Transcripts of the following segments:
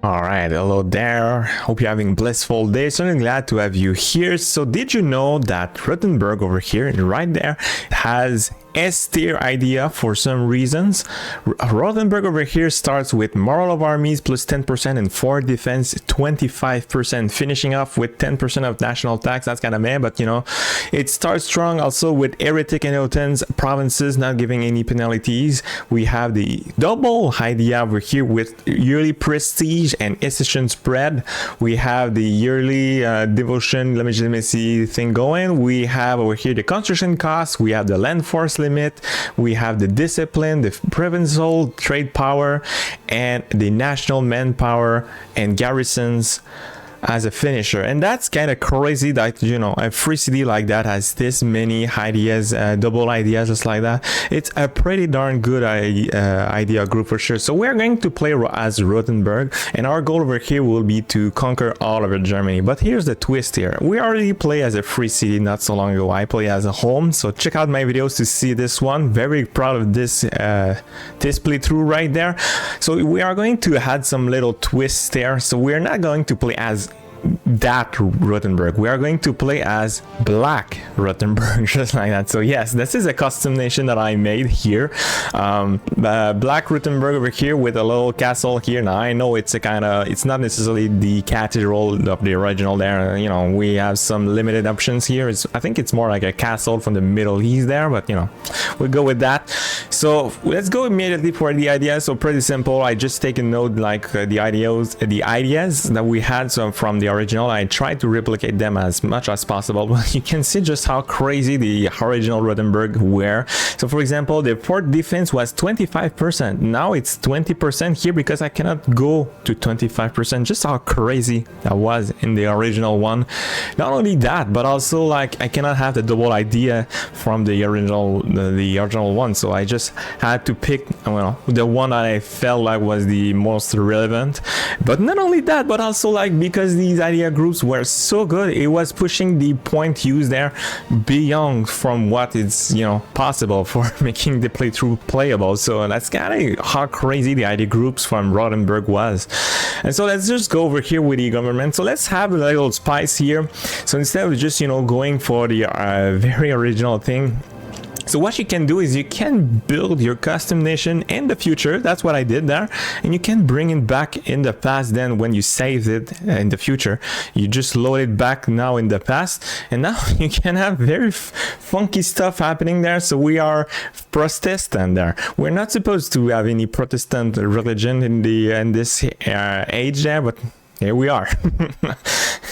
All right, hello there. Hope you're having a blissful day. So glad to have you here. So did you know that Rothenburg over here, right there, has S-tier idea for some reasons? Rothenburg over here starts with moral of armies plus 10% and for defense 25%, finishing off with 10% of national tax. That's kind of meh, but you know, it starts strong also with heretic and Otens provinces not giving any penalties. We have the double idea over here with yearly prestige and accession spread. We have the yearly devotion legitimacy thing going. We have over here the construction costs. We have the land force limit. We have the discipline, the provincial trade power, and the national manpower and garrisons as a finisher. And that's kind of crazy that, you know, a free city like that has this many ideas, double ideas just like that. It's a pretty darn good idea group for sure. So we're going to play as Rothenburg, and our goal over here will be to conquer all over Germany. But here's the twist here. We already play as a free city not so long ago. I play as a home, so check out my videos to see this one. Very proud of this this playthrough right there. So we are going to add some little twists there. So we're not going to play as that Rothenburg. We are going to play as Black Rothenburg, just like that. So yes, this is a custom nation that I made here. Black Rothenburg over here with a little castle here. Now I know it's a kind of, it's not necessarily the cathedral of the original there. You know, we have some limited options here. I think it's more like a castle from the Middle East there, but you know, we'll go with that. So let's go immediately for the ideas. So pretty simple. I just take a note like the ideas that we had from the original. I tried to replicate them as much as possible, but you can see just how crazy the original Rothenburg were. So for example, the fort defense was 25%. Now it's 20% here because I cannot go to 25%. Just how crazy that was in the original one. Not only that, but also like I cannot have the double idea from the original one. So I just had to pick, well, the one that I felt like was the most relevant. But not only that, but also like because these idea groups were so good, it was pushing the point used there beyond from what is, you know, possible for making the playthrough playable. So that's kind of how crazy the idea groups from Rothenburg was. And so let's just go over here with the government. So let's have a little spice here. So instead of just, you know, going for the very original thing, so what you can do is you can build your custom nation in the future. That's what I did there. And you can bring it back in the past. Then when you saved it in the future, you just load it back now in the past. And now you can have very funky stuff happening there. So we are Protestant there. We're not supposed to have any Protestant religion in this age there, but here we are.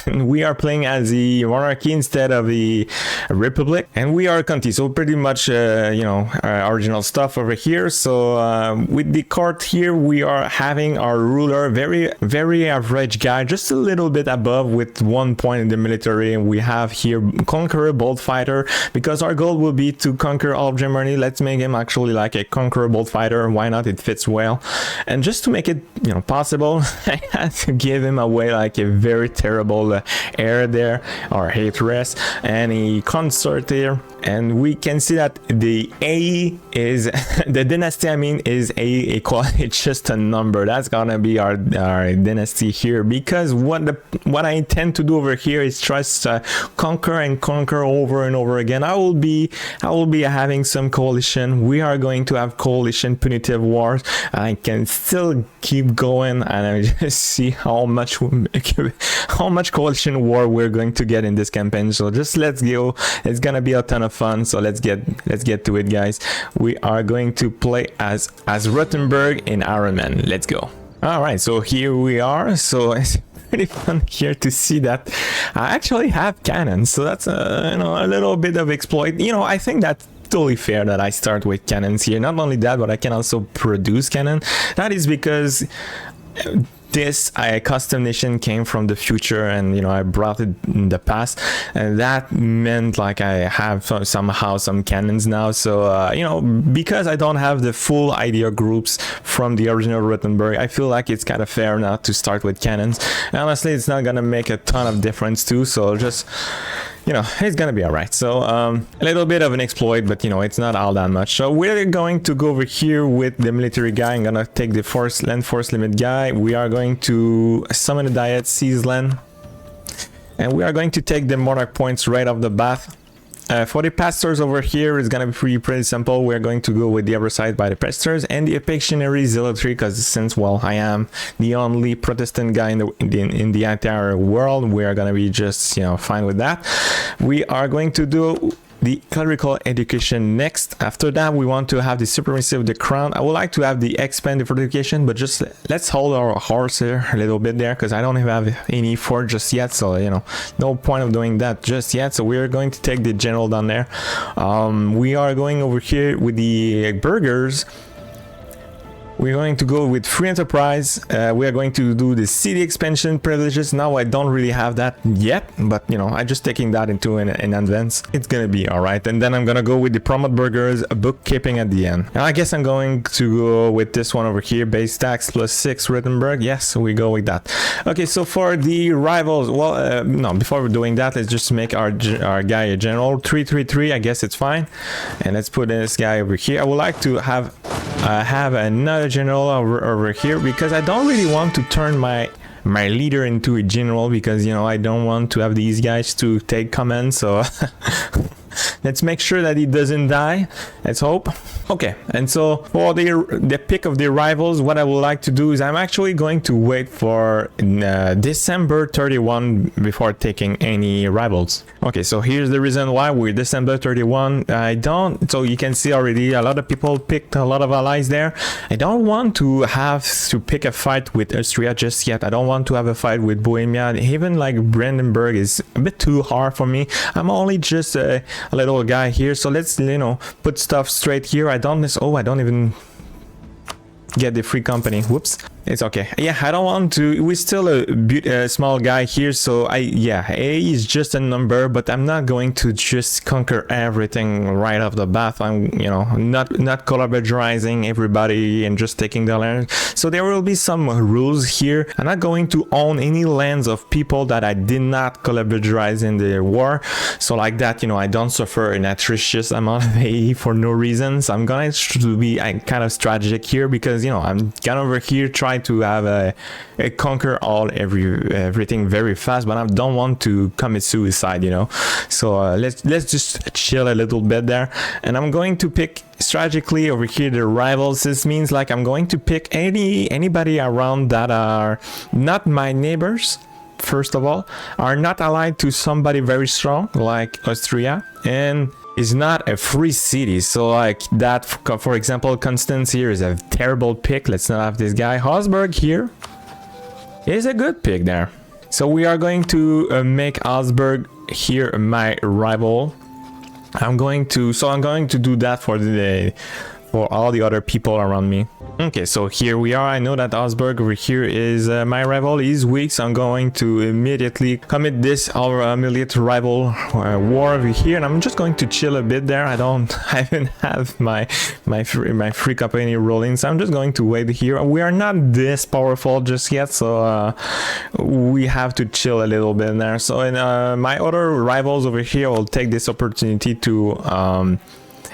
We are playing as the monarchy instead of the republic, and we are a country, so pretty much you know, original stuff over here. So with the court here, we are having our ruler, very average guy, just a little bit above with 1 point in the military. And we have here conqueror, bold fighter, because our goal will be to conquer all of Germany. Let's make him actually like a conqueror, bold fighter. Why not? It fits well. And just to make it, you know, possible, I had to give him away like a very terrible heir there, or hatress, and a consort here. And we can see that the A is the dynasty, I mean, is A equal, it's just a number. That's gonna be our dynasty here, because what I intend to do over here is just conquer and conquer over and over again. I will be having some coalition. We are going to have coalition punitive wars. I can still keep going, and I just see how much coalition war we're going to get in this campaign. So just let's go. It's gonna be a ton of fun. So let's get to it, guys. We are going to play as Rothenburg in Iron Man. Let's go. All right, so here we are. So it's pretty fun here to see that I actually have cannons. So that's you know, a little bit of exploit. You know, I think that's totally fair that I start with cannons here. Not only that, but I can also produce cannon. That is because this custom nation came from the future, and you know, I brought it in the past, and that meant like I have somehow some cannons now. So you know, because I don't have the full idea groups from the original Rothenburg, I feel like it's kind of fair now to start with cannons. And honestly, it's not gonna make a ton of difference too, so just you know, it's gonna be all right. So a little bit of an exploit, but you know, it's not all that much. So we're going to go over here with the military guy. I'm gonna take the land force limit guy. We are going to summon a diet, seize land, and we are going to take the monarch points right off the bat. For the pastors over here, it's gonna be pretty simple. We're going to go with the other side by the pastors and the Epictionary zealotry, because since, well, I am the only Protestant guy in the entire world, we are gonna be just, you know, fine with that. We are going to do the clerical education next. After that, we want to have the supremacy of the crown. I would like to have the expand the fortification, but just let's hold our horse here a little bit there, because I don't have any fort just yet, so you know, no point of doing that just yet. So we are going to take the general down there. We are going over here with the burghers. We're going to go with free enterprise. We are going to do the city expansion privileges. Now I don't really have that yet, but you know, I'm just taking that into in advance. It's gonna be all right. And then I'm gonna go with the promote burgers, bookkeeping at the end. And I guess I'm going to go with this one over here, base tax plus 6 Rothenburg. Yes, we go with that. Okay, so for the rivals, well, no, before we're doing that, let's just make our guy a general. 333, I guess it's fine. And let's put this guy over here. I would like to have another general over here, because I don't really want to turn my leader into a general, because you know, I don't want to have these guys to take command. So let's make sure that he doesn't die. Let's hope. Okay, and so for the pick of the rivals, what I would like to do is I'm actually going to wait for December 31 before taking any rivals. Okay, so here's the reason why we're December 31. So you can see already a lot of people picked a lot of allies there. I don't want to have to pick a fight with Austria just yet. I don't want to have a fight with Bohemia. Even like Brandenburg is a bit too hard for me. I'm only just a little guy here, so let's, you know, put stuff straight here. I don't even get the free company. Whoops. It's okay. Yeah, I don't want to. We're still a small guy here, so yeah, A is just a number, but I'm not going to just conquer everything right off the bat. I'm, you know, not collaborating everybody and just taking the land. So there will be some rules here. I'm not going to own any lands of people that I did not collaborate in the war. So like that, you know, I don't suffer an atrocious amount of AE for no reason. So I'm going to be kind of strategic here, because you know, I'm kind of over here trying to have a conquer everything very fast, but I don't want to commit suicide, you know. So let's just chill a little bit there, and I'm going to pick strategically over here the rivals. This means like I'm going to pick anybody around that are not my neighbors. First of all, are not allied to somebody very strong like Austria, and is not a free city. So like that, for example, Constance here is a terrible pick. Let's not have this guy. Augsburg here is a good pick there. So we are going to make Augsburg here my rival. I'm going to do that for all the other people around me. Okay, so here we are. I know that Augsburg over here is my rival. He's weak, so I'm going to immediately commit this our immediate rival war over here, and I'm just going to chill a bit there. I even have my free company rolling, so I'm just going to wait here. We are not this powerful just yet, so we have to chill a little bit there. So in my other rivals over here, will take this opportunity to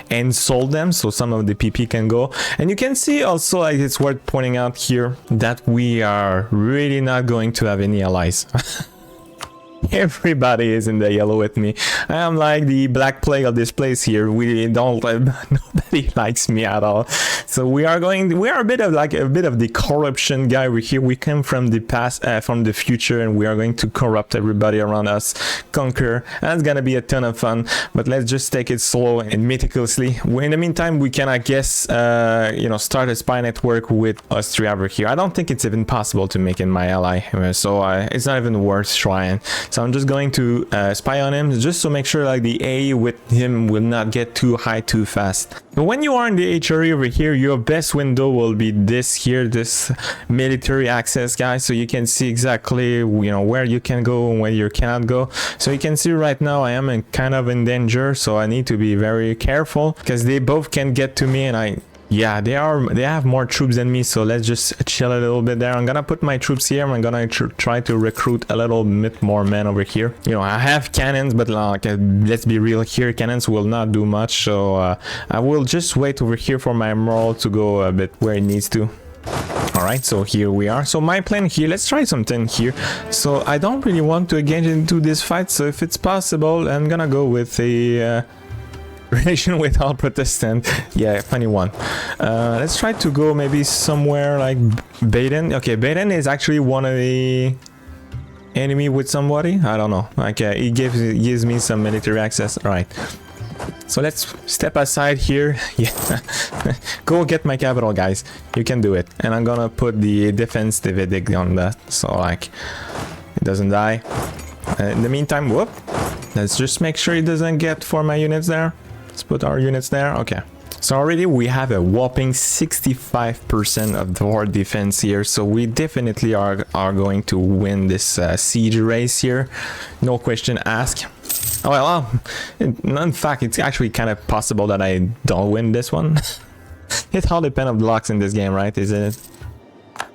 and sold them, so some of the PP can go. And you can see also, like, it's worth pointing out here that we are really not going to have any allies. Everybody is in the yellow with me. I am like the black plague of this place here. We don't nobody likes me at all. So we are a bit of the corruption guy over here. We come from the past, from the future, and we are going to corrupt everybody around us, conquer. That's gonna be a ton of fun, but let's just take it slow and meticulously. In the meantime, we can, I guess, you know, start a spy network with Austria over here. I don't think it's even possible to make it my ally, so it's not even worth trying. So I'm just going to spy on him, just to make sure like the A with him will not get too high too fast. But when you are in the HRE over here, your best window will be this here, this military access, guys, so you can see exactly, you know, where you can go and where you cannot go. So you can see right now I am kind of in danger, so I need to be very careful, because they both can get to me, and Yeah, they have more troops than me, so let's just chill a little bit there. I'm gonna put my troops here. I'm gonna try to recruit a little bit more men over here. You know, I have cannons, but like, let's be real here, cannons will not do much, so I will just wait over here for my morale to go a bit where it needs to. All right, so here we are. So my plan here, let's try something here. So I don't really want to engage into this fight, so if it's possible, I'm gonna go with a relation with all Protestant. Yeah, funny one. Let's try to go maybe somewhere like Baden. Okay, Baden is actually one of the enemy with somebody. I don't know. Like it gives me some military access. All right. So let's step aside here. Yeah, go get my capital, guys. You can do it. And I'm gonna put the defense dividic on that, so like it doesn't die. In the meantime, whoop. Let's just make sure it doesn't get for my units there. Let's put our units there. Okay. So already we have a whopping 65% of our defense here. So we definitely are going to win this siege race here. No question asked. Oh, well, in fact, it's actually kind of possible that I don't win this one. It all depends on blocks in this game, right? Isn't it?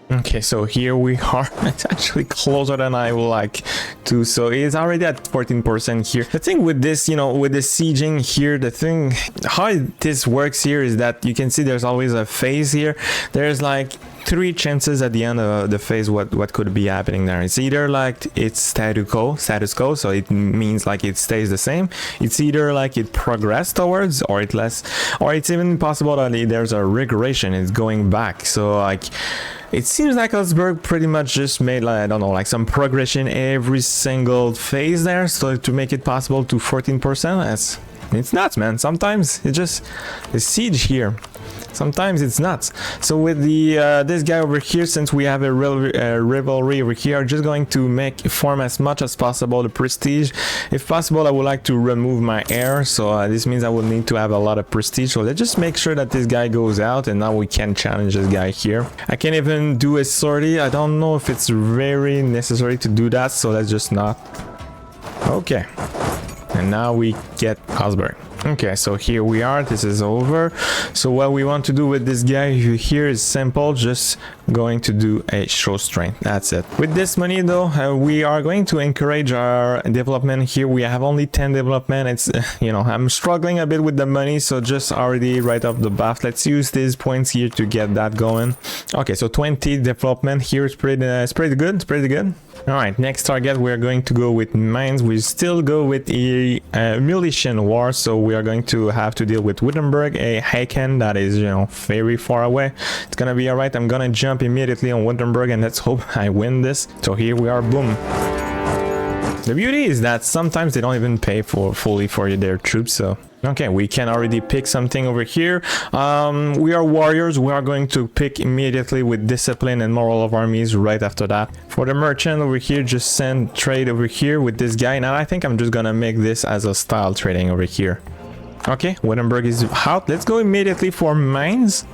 Okay, so here we are. It's actually closer than I would like to. So it's already at 14% here. The thing with this, you know, with the sieging here, the thing, how this works here is that you can see there's always a phase here. There's like 3 chances at the end of the phase what could be happening there. It's either like it's status quo, so it means like it stays the same. It's either like it progressed towards, or it less, or it's even possible that there's a regression, it's going back. So like it seems like Augsburg pretty much just made, like, I don't know, like some progression every single phase there, so to make it possible to 14%. It's nuts, man. Sometimes it just the siege here. Sometimes it's nuts. So with the this guy over here, since we have a rivalry over here, I'm just going to form as much as possible the prestige. If possible, I would like to remove my heir, so this means I will need to have a lot of prestige. So let's just make sure that this guy goes out, and now we can challenge this guy here. I can even do a sortie. I don't know if it's very necessary to do that, so let's just not. Okay. And now we get Augsburg. Okay, so here we are. This is over. So what we want to do with this guy here is simple. Just going to do a show strength. That's it. With this money though, we are going to encourage our development here. We have only 10 development. It's you know, I'm struggling a bit with the money, so just already right off the bat, let's use these points here to get that going. Okay, so 20 development here is pretty good. It's pretty good. All right, next target, we're going to go with mines. We still go with a militia war, so we are going to have to deal with Wittenberg, a Haken that is, you know, very far away. It's gonna be all right. I'm gonna jump immediately on Wittenberg, and let's hope I win this. So here we are, boom. The beauty is that sometimes they don't even pay fully for their troops, so okay, we can already pick something over here. We are warriors. We are going to pick immediately with discipline and moral of armies right after that. For the merchant over here, just send trade over here with this guy. Now I think I'm just gonna make this as a style trading over here. Okay, Wittenberg is out. Let's go immediately for mines.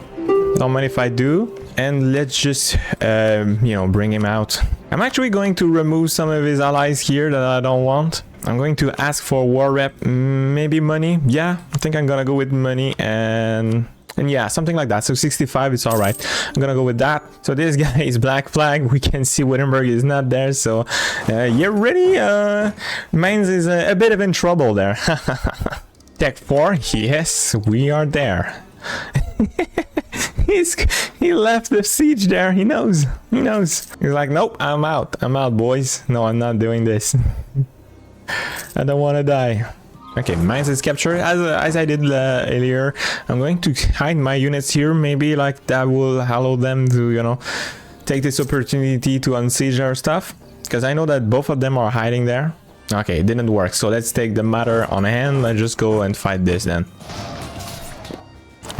Don't mind if I do. And let's just, you know, bring him out. I'm actually going to remove some of his allies here that I don't want. I'm going to ask for war rep, maybe money. Yeah, I think I'm gonna go with money and yeah, something like that. So 65, it's all right. I'm gonna go with that. So this guy is black flag. We can see Wittenberg is not there. So you're ready. Mainz is a bit of in trouble there. Tech 4, yes, we are there. He left the siege there. He knows. He's like, nope, I'm out, boys. No, I'm not doing this. I don't want to die. Okay, Mainz is captured as I did earlier. I'm going to hide my units here. Maybe like that will allow them to, you know, take this opportunity to unsiege our stuff, because I know that both of them are hiding there. Okay, it didn't work. So let's take the matter on hand. Let's just go and fight this then.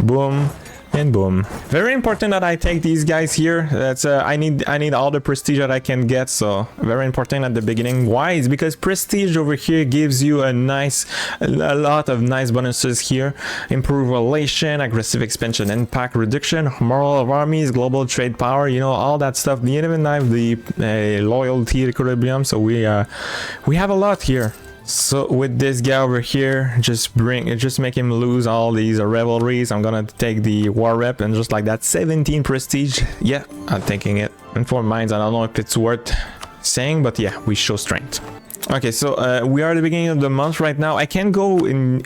Boom. And boom. Very important that I take these guys here. That's I need all the prestige that I can get, so very important at the beginning. Why? It's because prestige over here gives you a lot of nice bonuses here. Improve relation, aggressive expansion, impact reduction, moral of armies, global trade power, you know, all that stuff. You even have the loyalty equilibrium, so we have a lot here. So with this guy over here, just make him lose all these rivalries. I'm gonna take the war rep and just like that, 17 prestige. Yeah, I'm taking it. And for mines, I don't know if it's worth saying, but yeah, we show strength. Okay, so we are at the beginning of the month right now. I can go and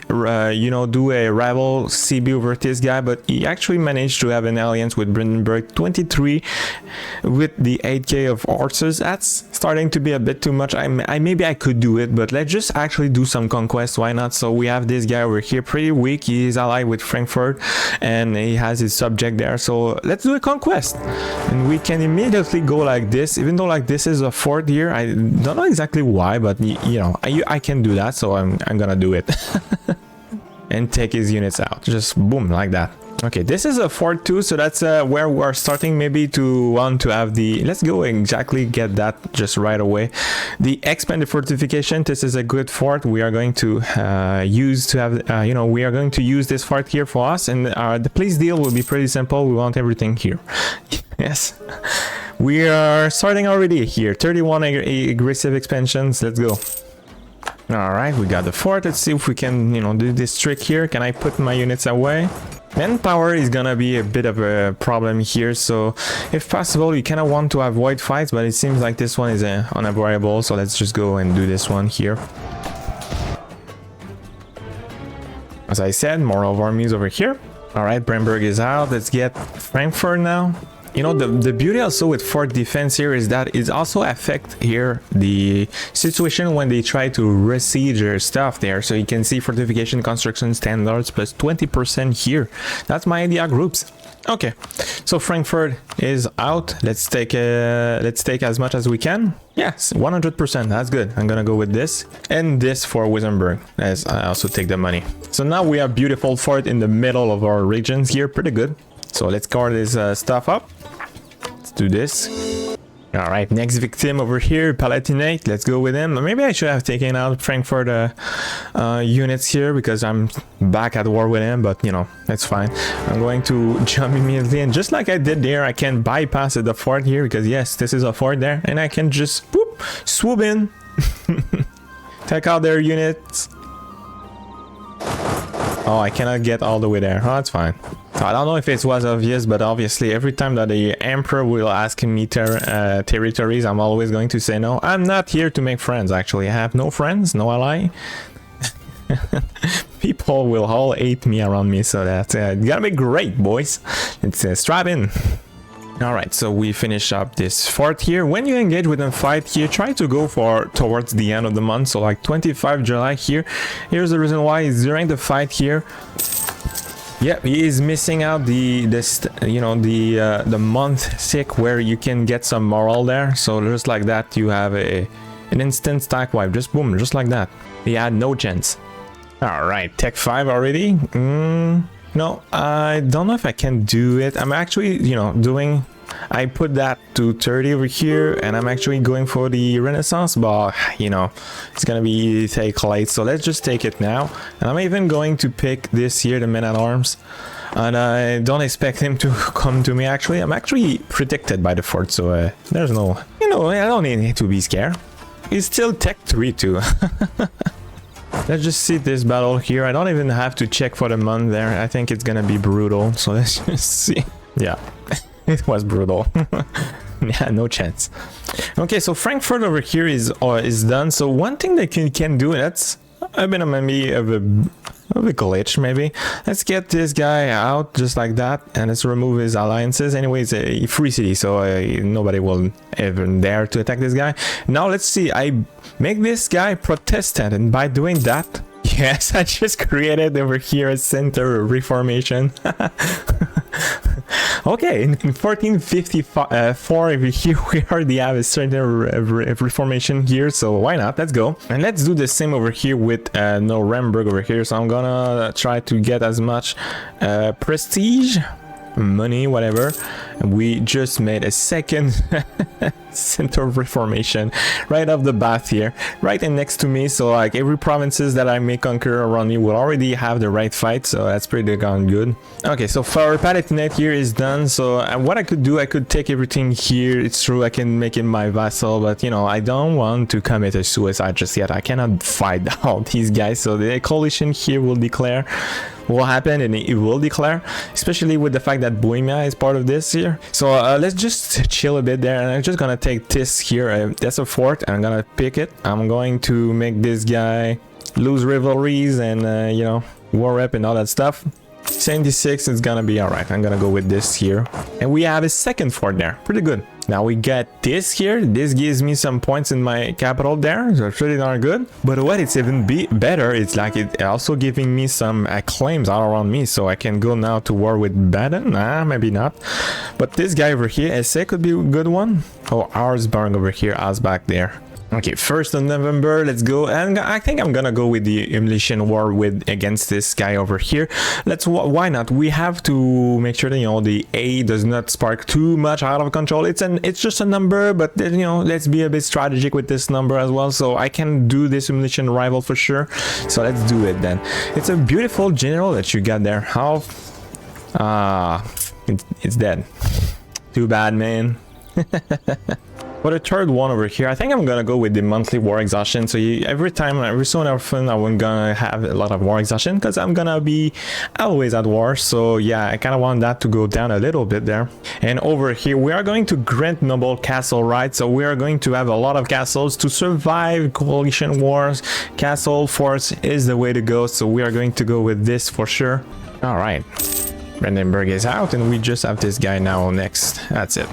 you know, do a rival CB over this guy, but he actually managed to have an alliance with Brandenburg 23 with the 8k of horses. That's starting to be a bit too much. Maybe I could do it, but let's just actually do some conquest. Why not? So we have this guy over here, pretty weak. He is allied with Frankfurt and he has his subject there. So let's do a conquest, and we can immediately go like this. Even though like this is a fort here, I don't know exactly why, but you know, I can do that, so I'm gonna do it. And take his units out, just boom, like that. Okay, this is a fort too, so that's where we're starting maybe to want to have the, let's go exactly get that just right away. The expanded fortification, this is a good fort. We are going to use to have, you know, we are going to use this fort here for us, and the place deal will be pretty simple. We want everything here. Yes. We are starting already here, 31 aggressive expansions. Let's go. All right, we got the fort. Let's see if we can, you know, do this trick here. Can I put my units away? Manpower is gonna be a bit of a problem here, so if possible you kind of want to avoid fights, but it seems like this one is unavoidable, so let's just go and do this one here. As I said, more of armies over here. All right, Brandenburg is out. Let's get Frankfurt now. You know, the beauty also with fort defense here is that it also affect here the situation when they try to besiege your stuff there. So you can see fortification construction standards plus 20% here. That's my idea groups. Okay, so Frankfurt is out. Let's take as much as we can. Yes, 100%. That's good. I'm gonna go with this and this for Wittenberg, as I also take the money. So now we have beautiful fort in the middle of our regions here. Pretty good. So let's cover this stuff up. Let's do this. All right, next victim over here, Palatinate. Let's go with him. Maybe I should have taken out Frankfurt units here because I'm back at war with him, but you know, that's fine. I'm going to jump immediately, and just like I did there, I can bypass the fort here because yes, this is a fort there, and I can just whoop, swoop in, take out their units. Oh, I cannot get all the way there. Oh, that's fine. I don't know if it was obvious, but obviously every time that the emperor will ask me territories, I'm always going to say no. I'm not here to make friends, actually. I have no friends, no ally. People will all hate me around me, so that's gonna be great, boys. Let's strap in. Alright, so we finish up this fort here. When you engage with a fight here, try to go towards the end of the month, so like 25 July here. Here's the reason why, is during the fight here. Yep, he is missing out the month sick where you can get some morale there. So just like that, you have an instant stack wipe. Just boom, just like that. He had no chance. All right, Tech 5 already. No, I don't know if I can do it. I'm actually, you know, doing. I put that to 30 over here, and I'm actually going for the Renaissance, but you know, it's gonna be take late, so let's just take it now. And I'm even going to pick this here, the men-at-arms, and I don't expect him to come to me. Actually, I'm actually protected by the fort, so there's no, you know, I don't need to be scared. He's still Tech 3 too. Let's just see this battle here. I don't even have to check for the month there. I think it's gonna be brutal, so let's just see. Yeah. It was brutal. Yeah, no chance. Okay, so Frankfurt over here is done. So one thing that can do, that's a bit of maybe of a glitch maybe. Let's get this guy out just like that, and let's remove his alliances. Anyways, a free city, so nobody will ever dare to attack this guy. Now let's see. I make this guy Protestant, and by doing that, yes, I just created over here a center reformation. Okay, in 1454 over here we already have a certain reformation here, so why not? Let's go. And let's do the same over here with Nuremberg over here. So I'm gonna try to get as much prestige, money, whatever, And we just made a second center reformation right off the bat here, right in next to me. So like every provinces that I may conquer around me will already have the right fight, so that's pretty darn good. Okay, so for Palatinate here is done. So what I could do, I could take everything here. It's true I can make him my vassal, but you know, I don't want to commit a suicide just yet. I cannot fight all these guys, so the coalition here will declare will happen, and it will declare, especially with the fact that Bohemia is part of this here. So let's just chill a bit there, and I'm just gonna take this here. That's a fort, and I'm gonna pick it. I'm going to make this guy lose rivalries and you know, war rep and all that stuff. 76 is gonna be all right. I'm gonna go with this here, and we have a second fort there. Pretty good. Now we get this here. This gives me some points in my capital there, so it's really not good. But what it's even better, it's like it also giving me some claims all around me, so I can go now to war with Baden. Nah, maybe not. But this guy over here, Essay, could be a good one. Oh, Auersburg over here, Ausbach there. Okay, 1st of November, let's go. And I think I'm gonna go with the humiliation war against this guy over here. Why not? We have to make sure that, you know, the A does not spark too much out of control. It's just a number, but you know, let's be a bit strategic with this number as well. So I can do this humiliation rival for sure. So let's do it then. It's a beautiful general that you got there. How? It's dead. Too bad, man. For the third one over here, I think I'm gonna go with the monthly war exhaustion. So every so often I'm gonna have a lot of war exhaustion because I'm gonna be always at war. So yeah, I kind of want that to go down a little bit there. And over here we are going to grant noble castle rights. So we are going to have a lot of castles to survive coalition wars. Castle force is the way to go, so we are going to go with this for sure. All right, Brandenburg is out, and we just have this guy now next. That's it.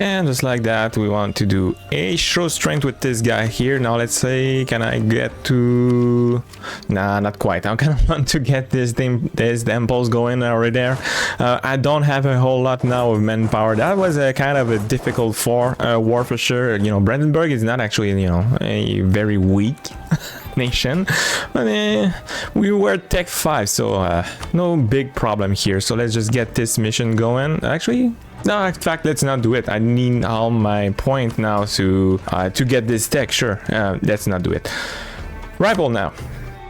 And just like that, we want to do a show strength with this guy here. Now let's say, can I get to... Nah, not quite. I kind of want to get this impulse going already there. I don't have a whole lot now of manpower. That was a kind of a difficult war for sure. You know, Brandenburg is not actually, you know, a very weak nation, but we were tech 5, so no big problem here. So let's just get this mission going. Actually, no, in fact, let's not do it. I need all my point now to get this tech. Sure, let's not do it. Rival now.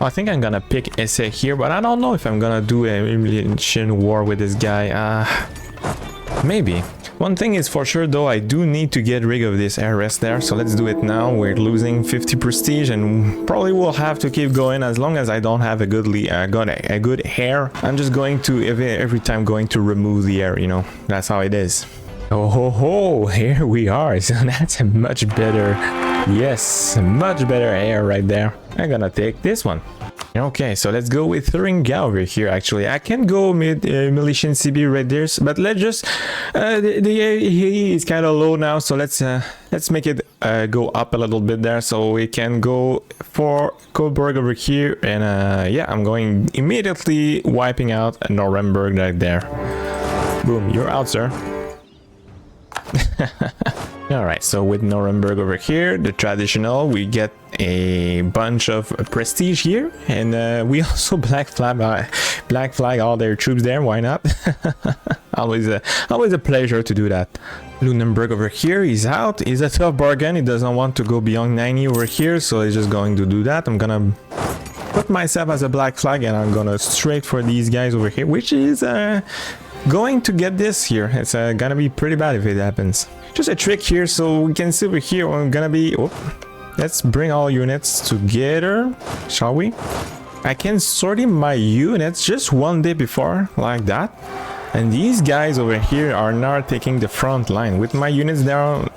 I think I'm gonna pick Essay here, but I don't know if I'm gonna do a humiliation war with this guy. Maybe. One thing is for sure though, I do need to get rid of this heiress there, so let's do it now. We're losing 50 prestige, and probably will have to keep going as long as I don't have a good heir. I'm just going to every time going to remove the heir, you know. That's how it is. Oh ho ho, here we are. So that's a much better, yes, much better heir right there. I'm gonna take this one. Okay, so let's go with Thuringia over here. Actually, I can go with Militian CB right there, but let's just he is kind of low now, so let's make it go up a little bit there, so we can go for Coburg over here, and yeah, I'm going immediately wiping out Nuremberg right there. Boom, you're out, sir. Alright, so with Nuremberg over here, the traditional, we get a bunch of prestige here, and we also black flag all their troops there. Why not? always a pleasure to do that. Lunenburg over here, he's out. He's a tough bargain. He doesn't want to go beyond 90 over here, so he's just going to do that. I'm gonna put myself as a black flag, and I'm gonna straight for these guys over here, which is going to get this here. It's gonna be pretty bad if it happens. Just a trick here, so we can see over here I'm gonna be... Oh, let's bring all units together, shall we? I can sort in my units just one day before, like that. And these guys over here are now taking the front line. With my units down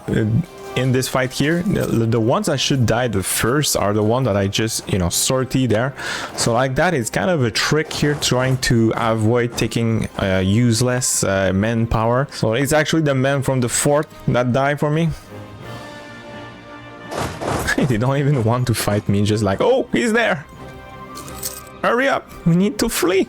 in this fight here, the ones that should die the first are the ones that I just, you know, sortie there. So like that, it's kind of a trick here, trying to avoid taking useless manpower. So it's actually the men from the fort that die for me. They don't even want to fight me, just like, oh, he's there, hurry up, we need to flee.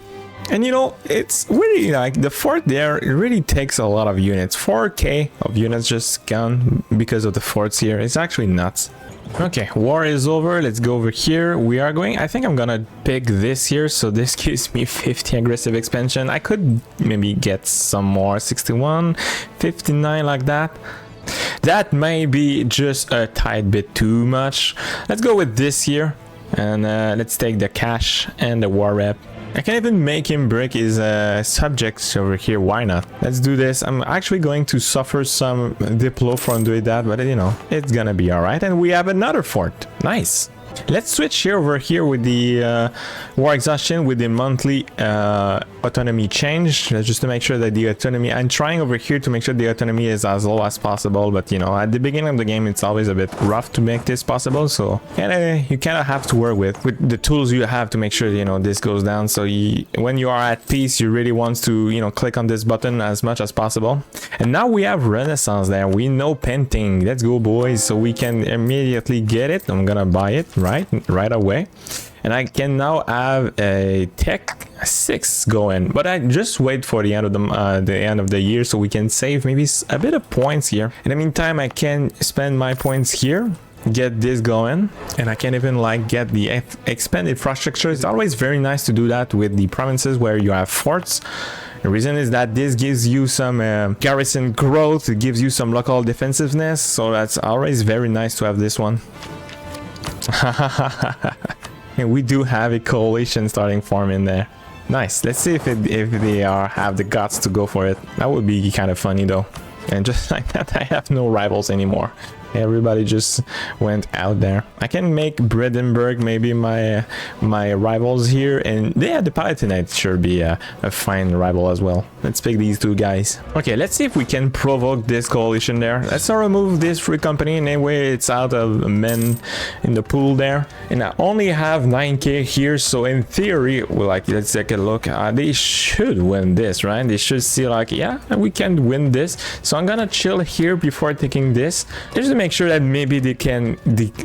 And you know, it's really like the fort there, it really takes a lot of units. 4k of units just gone because of the forts here. It's actually nuts. Okay, war is over. Let's go over here. We are going, I think I'm gonna pick this here, so this gives me 50 aggressive expansion. I could maybe get some more, 61, 59, like that. That may be just a tiny bit too much. Let's go with this here, and let's take the cash and the war rep. I can even make him break his subjects over here. Why not? Let's do this. I'm actually going to suffer some diplo from doing that, but you know, it's gonna be all right. And we have another fort. Nice. Let's switch here over here with the war exhaustion with the monthly autonomy change, just to make sure that the autonomy, I'm trying over here to make sure the autonomy is as low as possible, but you know, at the beginning of the game it's always a bit rough to make this possible, so you kind of have to work with the tools you have to make sure, you know, this goes down. So when you are at peace, you really want to, you know, click on this button as much as possible. And now we have Renaissance there. We know painting. Let's go, boys. So we can immediately get it. I'm gonna buy it right away, and I can now have a tech 6 going, but I just wait for the end of the year so we can save maybe a bit of points here. In the meantime, I can spend my points here, get this going, and I can even like get the expand infrastructure. It's always very nice to do that with the provinces where you have forts. The reason is that this gives you some garrison growth, it gives you some local defensiveness, so that's always very nice to have this one. And we do have a coalition starting form in there. Nice. Let's see if they have the guts to go for it. That would be kind of funny though. And just like that, I have no rivals anymore. Everybody just went out there. I can make Bredenberg maybe my rivals here, and yeah, the Palatinate should be a fine rival as well. Let's pick these two guys. Okay, let's see if we can provoke this coalition there. Let's remove this free company. Anyway, it's out of men in the pool there, and I only have 9k here, so in theory, well, like, let's take a look. They should win this, right? They should see like, yeah, we can win this. So I'm gonna chill here before taking this, just to make sure that maybe they can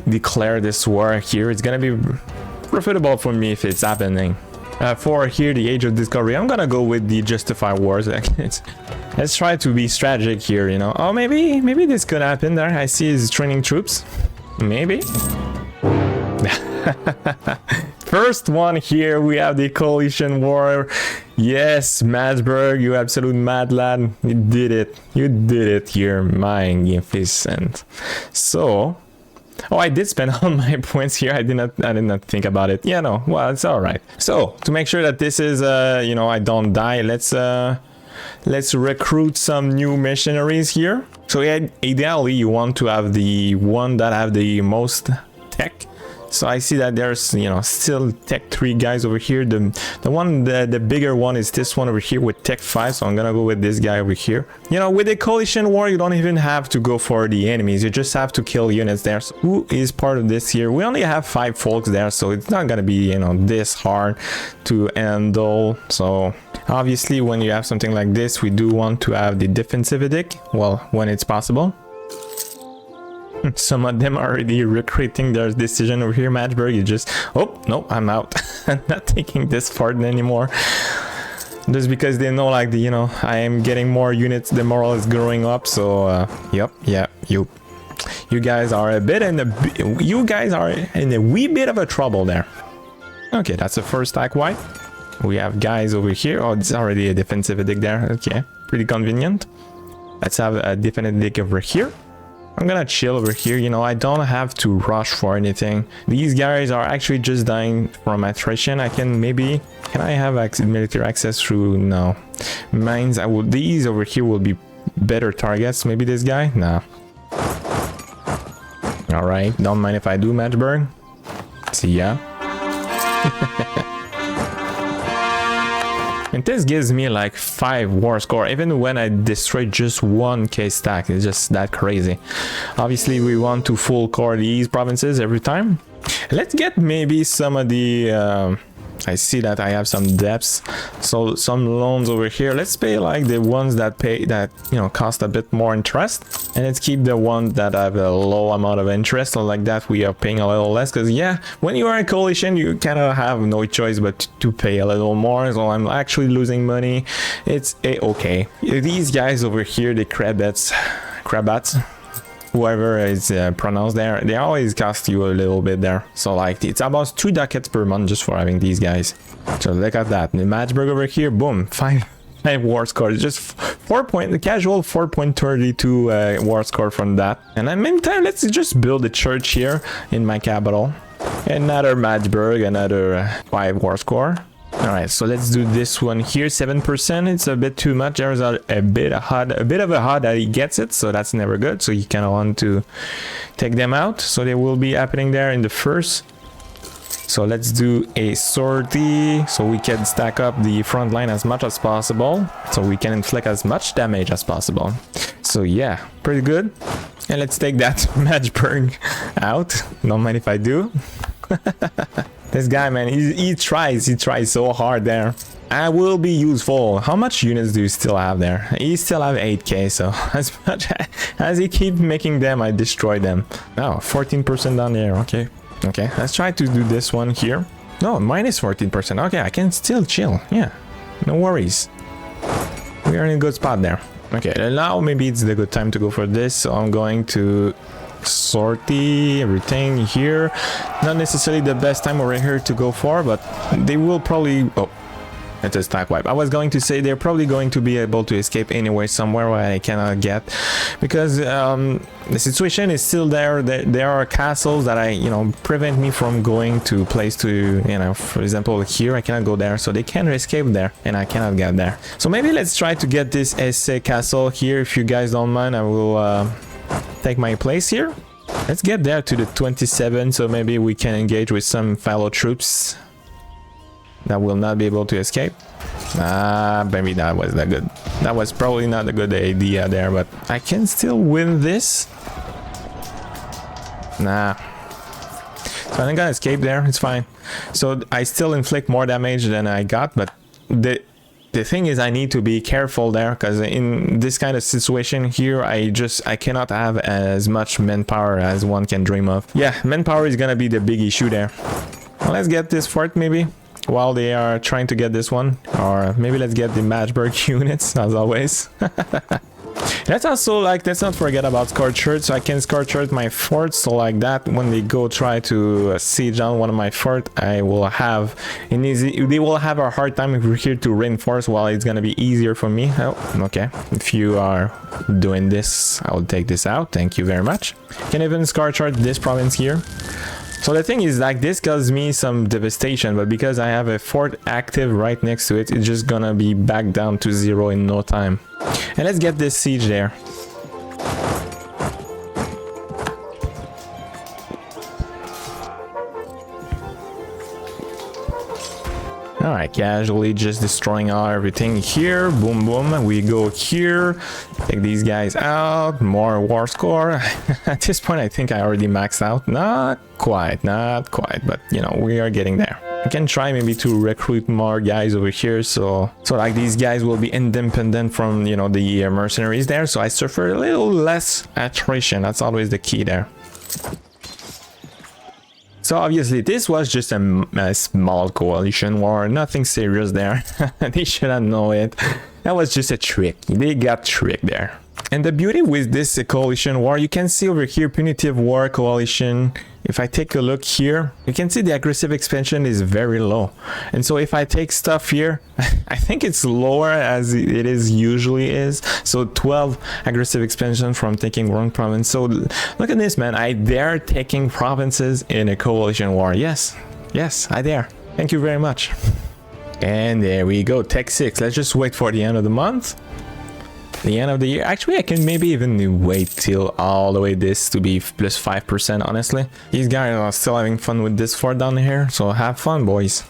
declare this war here. It's gonna be profitable for me if it's happening. For here, the Age of Discovery, I'm gonna go with the Justify Wars. Let's try to be strategic here, you know. Oh, maybe this could happen there. I see his training troops. Maybe. First one here, we have the coalition war. Yes, Madsburg, you absolute mad lad. You did it. You did it here, magnificent. So, oh, I did spend all my points here. I did not think about it. Yeah, no, well, it's all right. So, to make sure that this is, you know, I don't die, let's recruit some new missionaries here. So, yeah, ideally, you want to have the one that have the most tech. So I see that there's, you know, still tech 3 guys over here. The bigger one is this one over here with tech 5. So I'm gonna go with this guy over here. You know, with a coalition war, you don't even have to go for the enemies. You just have to kill units there. So who is part of this here? We only have 5 folks there, so it's not gonna be, you know, this hard to handle. So obviously, when you have something like this, we do want to have the defensive edict. Well, when it's possible. Some of them are already recreating their decision over here. Matchburg, you just, oh no, I'm out. I'm not taking this fort anymore, just because they know, like, you know, I am getting more units, the morale is growing up. So yep, yeah, you guys are a bit in a wee bit of a trouble there. Okay, that's the first stack white. We have guys over here. Oh, it's already a defensive edict there. Okay, pretty convenient. Let's have a defensive edict over here. I'm gonna chill over here, you know, I don't have to rush for anything. These guys are actually just dying from attrition. I can maybe, can I have military access through? No. Mines, these over here will be better targets. Maybe this guy? Nah. Alright, don't mind if I do, Matchburg. See ya. And this gives me like 5 war score, even when I destroy just 1k stack. It's just that crazy. Obviously, we want to full core these provinces every time. Let's get maybe some of the... I see that I have some debts, so some loans over here. Let's pay like the ones that you know, cost a bit more interest, and let's keep the ones that have a low amount of interest. So like that, we are paying a little less, because yeah, when you are a coalition, you kind of have no choice but to pay a little more. So I'm actually losing money. It's okay. These guys over here, the crabats, whoever is pronounced there, they always cost you a little bit there. So like it's about 2 ducats per month just for having these guys. So look at that. The Matchburg over here, boom, 5 war scores, just 4 point, the casual 4.32 war score from that. And in the meantime, let's just build a church here in my capital. Another Matchburg, another 5 war score. All right, so let's do this one here. 7%. It's a bit too much. There's a bit of a HUD that he gets it, so that's never good. So you kind of want to take them out. So they will be happening there in the first. So let's do a sortie so we can stack up the front line as much as possible, so we can inflict as much damage as possible. So yeah, pretty good. And let's take that Matchburg out. Don't mind if I do. This guy, man, he tries so hard there. I will be useful. How much units do you still have there? You still have 8k, so as much as he keep making them, I destroy them. Oh, 14% down there. Okay, let's try to do this one here. No, minus 14%. Okay, I can still chill. Yeah, no worries. We are in a good spot there. Okay, now maybe it's the good time to go for this. So I'm going to sortie everything here. Not necessarily the best time over here to go for, but they will probably... Oh, it's a stack wipe. I was going to say they're probably going to be able to escape anywhere somewhere where I cannot get, because the situation is still there. There are castles that prevent me from going to place to, for example here I cannot go there, so they can escape there and I cannot get there. So maybe let's try to get this essay castle here. If you guys don't mind, I will take my place here. Let's get there to the 27, so maybe we can engage with some fellow troops that will not be able to escape. Maybe that was not good. That was probably not a good idea there, but I can still win this. Nah. So I'm gonna escape there, it's fine. So I still inflict more damage than I got, but the thing is I need to be careful there, because in this kind of situation here, I cannot have as much manpower as one can dream of. Yeah, manpower is gonna be the big issue there. Well, let's get this fort maybe, while they are trying to get this one, or maybe let's get the Matchburg units as always. Let's not forget about Scorcher, so I can Scorcher my fort, so like that when they go try to siege down one of my fort, they will have a hard time if we're here to reinforce, while it's gonna be easier for me. Oh, okay, if you are doing this, I will take this out, thank you very much. Can even Scorcher this province here. So the thing is, like, this causes me some devastation, but because I have a fort active right next to it, it's just gonna be back down to 0 in no time. And let's get this siege there. Alright, casually just destroying everything here. Boom, boom. We go here. Take these guys out. More war score. At this point, I think I already maxed out. Not quite, but we are getting there. I can try maybe to recruit more guys over here, so like these guys will be independent from the mercenaries there, so I suffer a little less attrition. That's always the key there. So obviously this was just a small coalition war, nothing serious there. They should have known it. That was just a trick. They got tricked there. And the beauty with this coalition war, you can see over here, punitive war coalition. If I take a look here, you can see the aggressive expansion is very low. And so if I take stuff here, I think it's lower as it is usually is. So 12 aggressive expansion from taking wrong province. So look at this, man. I dare taking provinces in a coalition war. Yes, I dare. Thank you very much. And there we go, Tech 6. Let's just wait for the end of the month. The end of the year. Actually, I can maybe even wait till all the way this to be plus 5%, honestly. These guys are still having fun with this fort down here, so have fun, boys.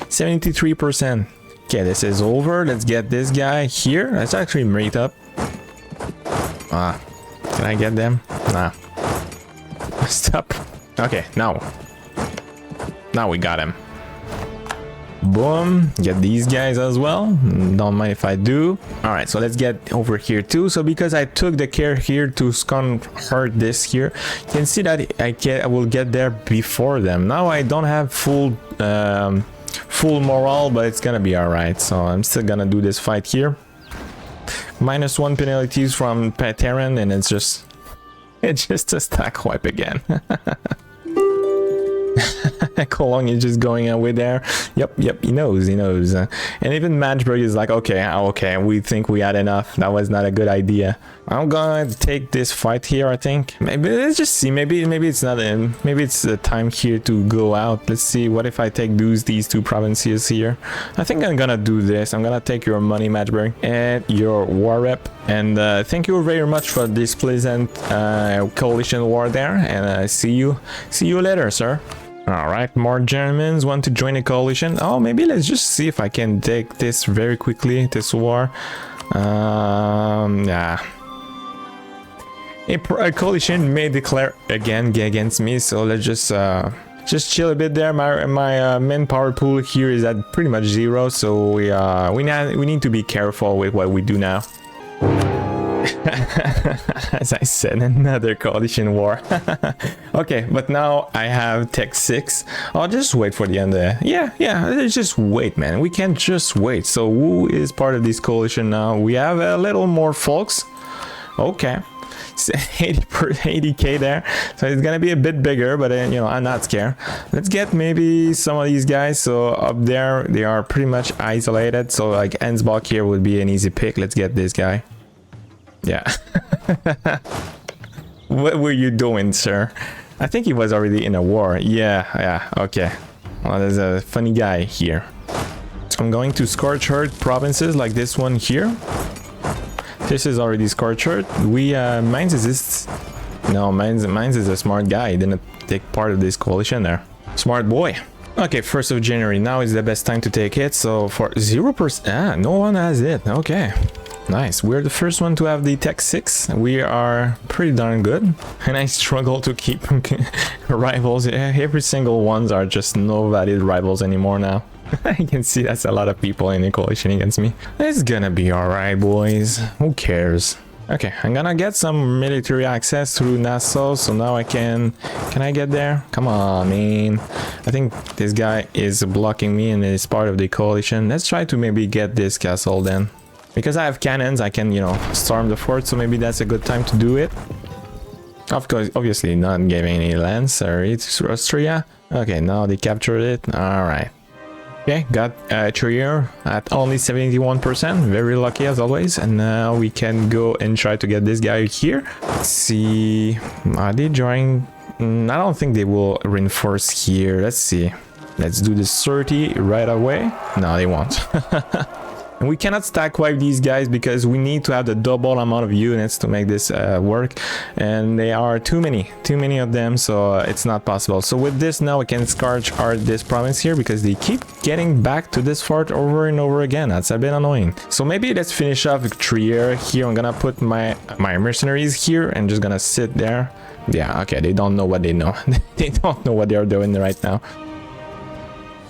73%. Okay, this is over. Let's get this guy here. Let's actually meet up. Can I get them? Nah. Stop. Okay, now we got him. Boom, get these guys as well, don't mind if I do. All right, so let's get over here too. So because I took the care here to hurt this here, you can see that I will get there before them. Now I don't have full morale, but it's gonna be all right. So I'm still gonna do this fight here. -1 penalties from Terran, and it's just It's just a stack wipe again. Kolong is just going away there. Yep, he knows. And even Matchberg is like, okay, we think we had enough. That was not a good idea. I'm gonna take this fight here, I think. Maybe let's just see. Maybe it's not in. Maybe it's the time here to go out. Let's see. What if I take these two provinces here? I think I'm gonna do this. I'm gonna take your money, Matchberg, and your war rep. And thank you very much for this pleasant coalition war there. And see you later, sir. All right, more Germans want to join a coalition. Oh, maybe let's just see if I can take this very quickly, this war. Yeah. A coalition may declare again against me, so let's just chill a bit there. My manpower pool here is at pretty much 0, so we need to be careful with what we do now. As I said, another coalition war. Okay, but now I have tech 6. I'll just wait for the end there. Yeah, let's just wait, man. We can't just wait. So who is part of this coalition now? We have a little more folks. Okay, 80k there, so it's gonna be a bit bigger, but I'm not scared. Let's get maybe some of these guys. So up there they are pretty much isolated, so like Ensbach here would be an easy pick. Let's get this guy. Yeah. What were you doing, sir? I think he was already in a war. Yeah, okay. Well, there's a funny guy here. I'm going to Scorch Earth provinces like this one here. This is already Scorch Earth. Mines is no, Mines is a smart guy. He didn't take part of this coalition there. Smart boy. Okay, 1st of January. Now is the best time to take it. So for 0%, no one has it. Okay. Nice. We're the first one to have the Tech 6. We are pretty darn good. And I struggle to keep rivals. Every single ones are just no valid rivals anymore now. I can see that's a lot of people in the coalition against me. It's gonna be alright, boys. Who cares? Okay, I'm gonna get some military access through Nassau, so now I can I get there? Come on, man. I think this guy is blocking me and is part of the coalition. Let's try to maybe get this castle then. Because I have cannons, I can, storm the fort, so maybe that's a good time to do it. Of course, obviously not giving any land, sorry, to Austria. Okay, now they captured it, alright. Okay, got HRE at only 71%, very lucky as always. And now we can go and try to get this guy here. Let's see, are they drawing? I don't think they will reinforce here, let's see. Let's do this 30 right away. No, they won't. And we cannot stack wipe these guys because we need to have the double amount of units to make this work, and they are too many of them, so it's not possible. So with this now we can Scorch Earth this province here because they keep getting back to this fort over and over again. That's a bit annoying. So maybe let's finish off with Trier here. I'm gonna put my mercenaries here and just gonna sit there. Yeah, okay, they don't know what they know. They don't know what they're doing right now.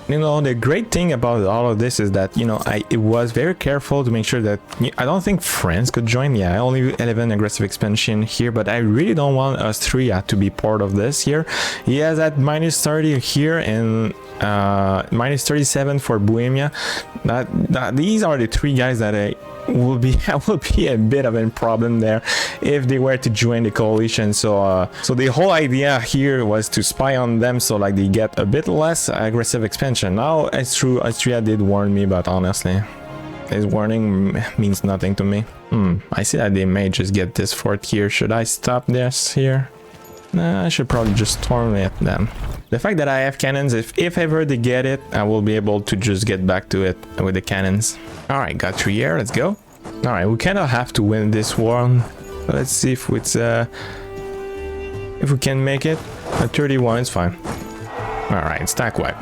The great thing about all of this is that, I was very careful to make sure that I don't think France could join. Yeah, only 11 aggressive expansion here, but I really don't want Austria to be part of this here. He has at -30 here and -37 for Bohemia. These are the 3 guys that will be a bit of a problem there if they were to join the coalition. So the whole idea here was to spy on them, so like they get a bit less aggressive expansion. Now it's true, Austria did warn me, but honestly his warning means nothing to me. I see that they may just get this fort here. Should I stop this here? Nah, I should probably just storm it then. The fact that I have cannons, if ever they get it, I will be able to just get back to it with the cannons. Alright, got 3 here, let's go. Alright, we kind of have to win this one. Let's see if it's if we can make it. At 31 is fine. Alright, stack wipe.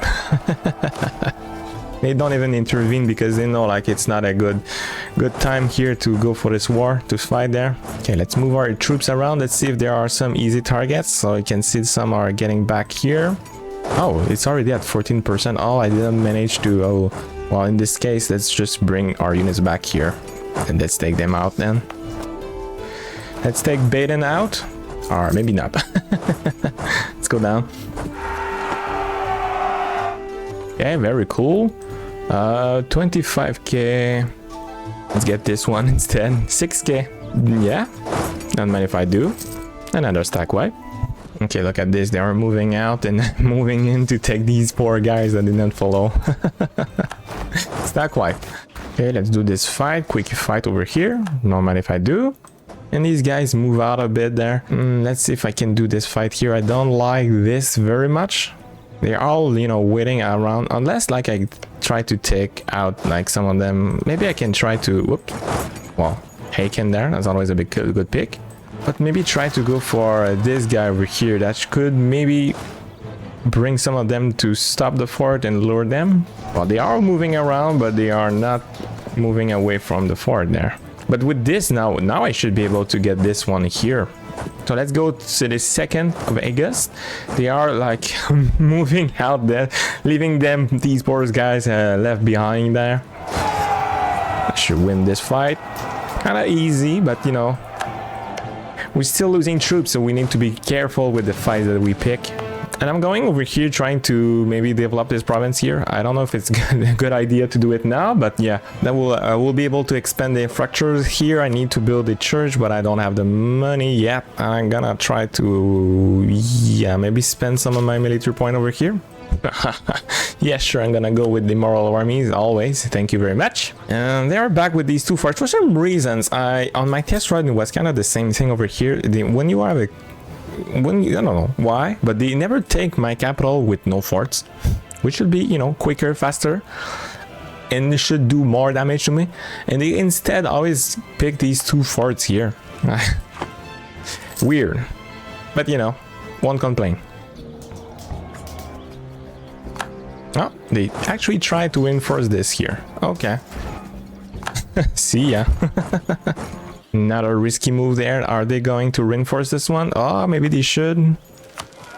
They don't even intervene because they know like it's not a good time here to go for this war, to fight there. Okay, let's move our troops around. Let's see if there are some easy targets. So you can see some are getting back here. Oh, it's already at 14%. Oh, I didn't manage to. Oh, well, in this case, let's just bring our units back here and let's take them out then. Let's take Baden out, or maybe not. Let's go down. Okay, very cool. 25k. Let's get this one instead. 6k. Yeah, don't mind if I do. Another stack wipe. Okay, look at this. They are moving out and moving in to take these poor guys that did not follow. Stack wipe. Okay, let's do this fight. Quick fight over here. No matter if I do. And these guys move out a bit there. Let's see if I can do this fight here. I don't like this very much. They're all, you know, waiting around. Unless, like, I try to take out, like, some of them. Maybe I can try to... Whoops. Well, Haken there. That's always a good pick. But maybe try to go for this guy over here. That could maybe bring some of them to stop the fort and lure them. Well, they are moving around, but they are not moving away from the fort there. But with this now I should be able to get this one here. So let's go to the 2nd of August. They are like moving out there, leaving them, these poor guys left behind there. I should win this fight. Kind of easy, but you know, we're still losing troops, so we need to be careful with the fights that we pick. And I'm going over here trying to maybe develop this province here. I don't know if it's a good idea to do it now, but yeah, that will I will be able to expand the infrastructures here. I need to build a church, but I don't have the money yet. I'm gonna try to, yeah, maybe spend some of my military point over here. Yeah, sure, I'm gonna go with the moral armies always. Thank you very much. And they are back with these two forts. For some reasons, on my test run, it was kind of the same thing over here. When you have a I don't know why, but they never take my capital with no forts, which should be, you know, quicker, faster, and it should do more damage to me. And they instead always pick these two forts here. Weird, but you know, won't complain. Oh, they actually tried to reinforce this here. Okay. See ya. Another risky move there. Are they going to reinforce this one? Oh, maybe they should.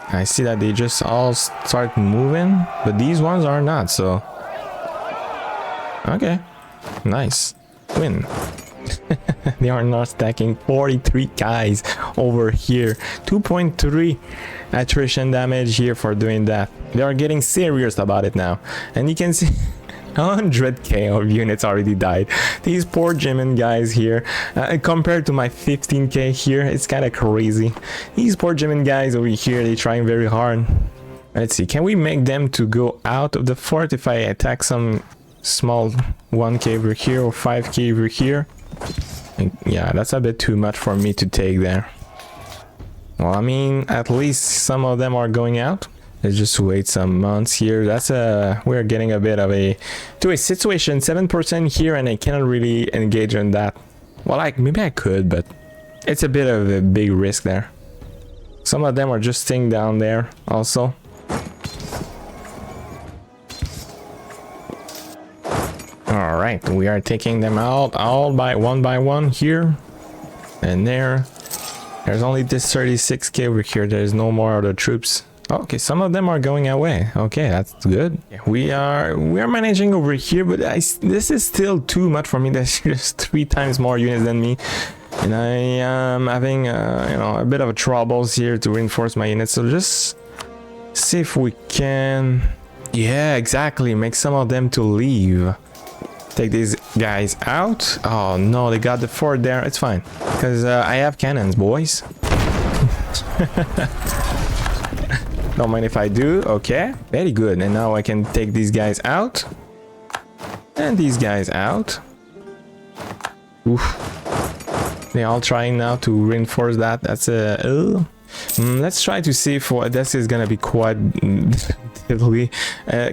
I see that they just all start moving, but these ones are not, so... Okay. Nice. Win. They are not stacking 43 guys over here. 2.3 attrition damage here for doing that. They are getting serious about it now. And you can see... 100k of units already died. These poor German guys here, compared to my 15k here, it's kind of crazy. These poor German guys over here, they're trying very hard. Let's see, can we make them to go out of the fort if I attack some small 1k over here or 5k over here? Yeah, that's a bit too much for me to take there. Well, I mean, at least some of them are going out. Let's just wait some months here. That's we're getting a bit of a situation. 7% here, and I cannot really engage in that. Well, like maybe I could, but it's a bit of a big risk there. Some of them are just staying down there also. All right, we are taking them out all by one here and there. There's only this 36k over here. There's no more other troops. Okay, some of them are going away. Okay, that's good. We are managing over here, but this is still too much for me. There's just 3 times more units than me, and I am having you know, a bit of troubles here to reinforce my units. So just see if we can, yeah, exactly, make some of them to leave. Take these guys out. Oh no, they got the fort there. It's fine, because I have cannons, boys. Don't mind if I do. Okay, very good. And now I can take these guys out and these guys out. Oof. They're all trying now to reinforce that. That's a let's try to see if this is gonna be quite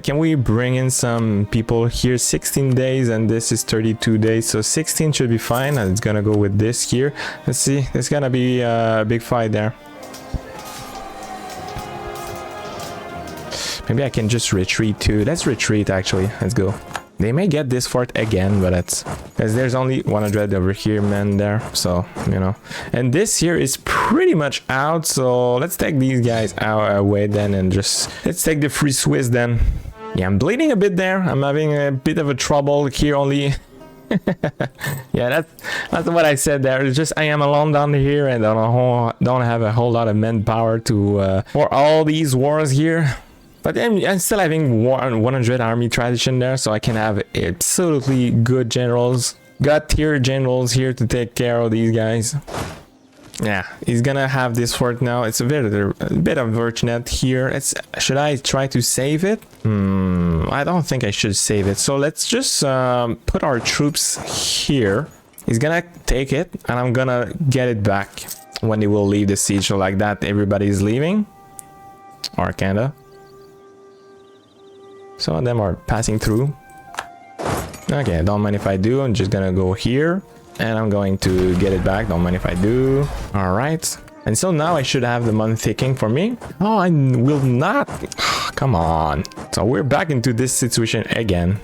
can we bring in some people here? 16 days and this is 32 days, so 16 should be fine. And it's gonna go with this here. Let's see, it's gonna be a big fight there. Maybe I can just retreat too. Let's retreat actually. Let's go. They may get this fort again, but that's because there's only 100 over here men there, so you know. And this here is pretty much out, so let's take these guys out away then, and just let's take the free Swiss then. Yeah, I'm bleeding a bit there. I'm having a bit of a trouble here only. Yeah, that's what I said there. It's just I am alone down here and don't have a whole lot of manpower to for all these wars here. But I'm still having 100 army tradition there, so I can have absolutely good generals. Got tier generals here to take care of these guys. Yeah, he's gonna have this fort now. It's a bit unfortunate here. Should I try to save it? I don't think I should save it. So let's just put our troops here. He's gonna take it, and I'm gonna get it back when he will leave the siege. So like that, everybody's leaving. Or kinda. Some of them are passing through. Okay, don't mind if I do. I'm just gonna go here. And I'm going to get it back. Don't mind if I do. All right. And so now I should have the month ticking for me. Oh, I will not. Come on. So we're back into this situation again.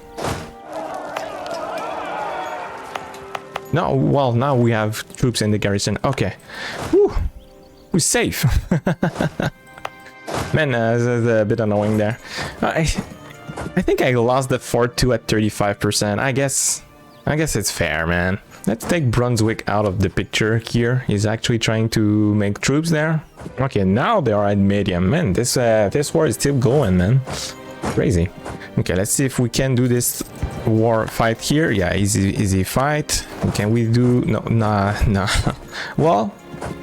No, well, now we have troops in the garrison. Okay. Whew. We're safe. Man, this is a bit annoying there. I think I lost the fort too at 35%. I guess it's fair, man. Let's take Brunswick out of the picture here. He's actually trying to make troops there. Okay, now they are at medium. Man, this war is still going, man. Crazy. Okay, let's see if we can do this war fight here. Yeah, easy fight. Can we do... No. Well,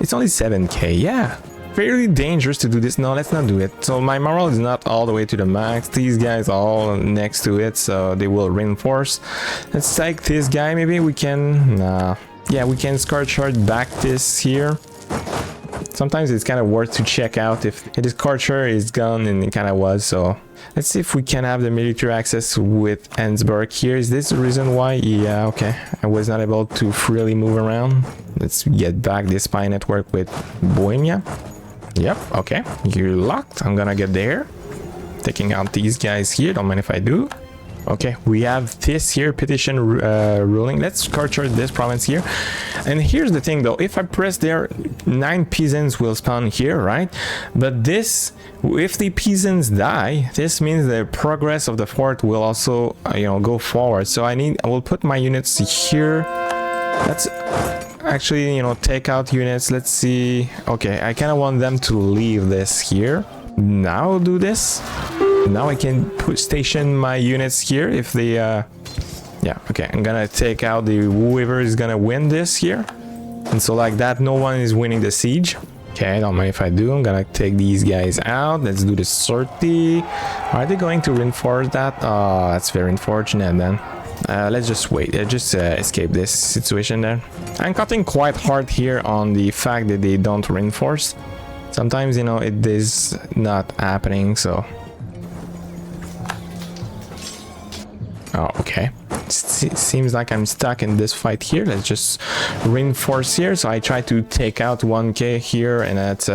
it's only 7k. Yeah. Fairly dangerous to do this. No, let's not do it. So my morale is not all the way to the max. These guys are all next to it, so they will reinforce. Let's take this guy. Maybe we can... Nah. Yeah, we can scorch hard back this here. Sometimes it's kind of worth to check out if this Scorcher is gone, and it kind of was. So let's see if we can have the military access with Ansberg here. Is this the reason why? Yeah, okay. I was not able to freely move around. Let's get back this spy network with Bohemia. Yep, okay. You're locked. I'm gonna get there. Taking out these guys here. Don't mind if I do. Okay, we have this here, petition ruling. Let's capture this province here. And here's the thing though, if I press there, 9 peasants will spawn here, right? But this, if the peasants die, this means the progress of the fort will also, go forward. So I will put my units here. Let's actually, take out units. Let's see. Okay, I kind of want them to leave this here. Now I'll do this. Now I can station my units here if they yeah, okay, I'm gonna take out whoever is gonna win this here, and so like that no one is winning the siege. Okay, I don't mind if I do. I'm gonna take these guys out. Let's do the sortie. Are they going to reinforce that? Oh, that's very unfortunate then. Let's just wait. Just escape this situation there. I'm cutting quite hard here on the fact that they don't reinforce. Sometimes, it is not happening, so... Oh, okay. It seems like I'm stuck in this fight here. Let's just reinforce here. So I try to take out 1k here, and that's...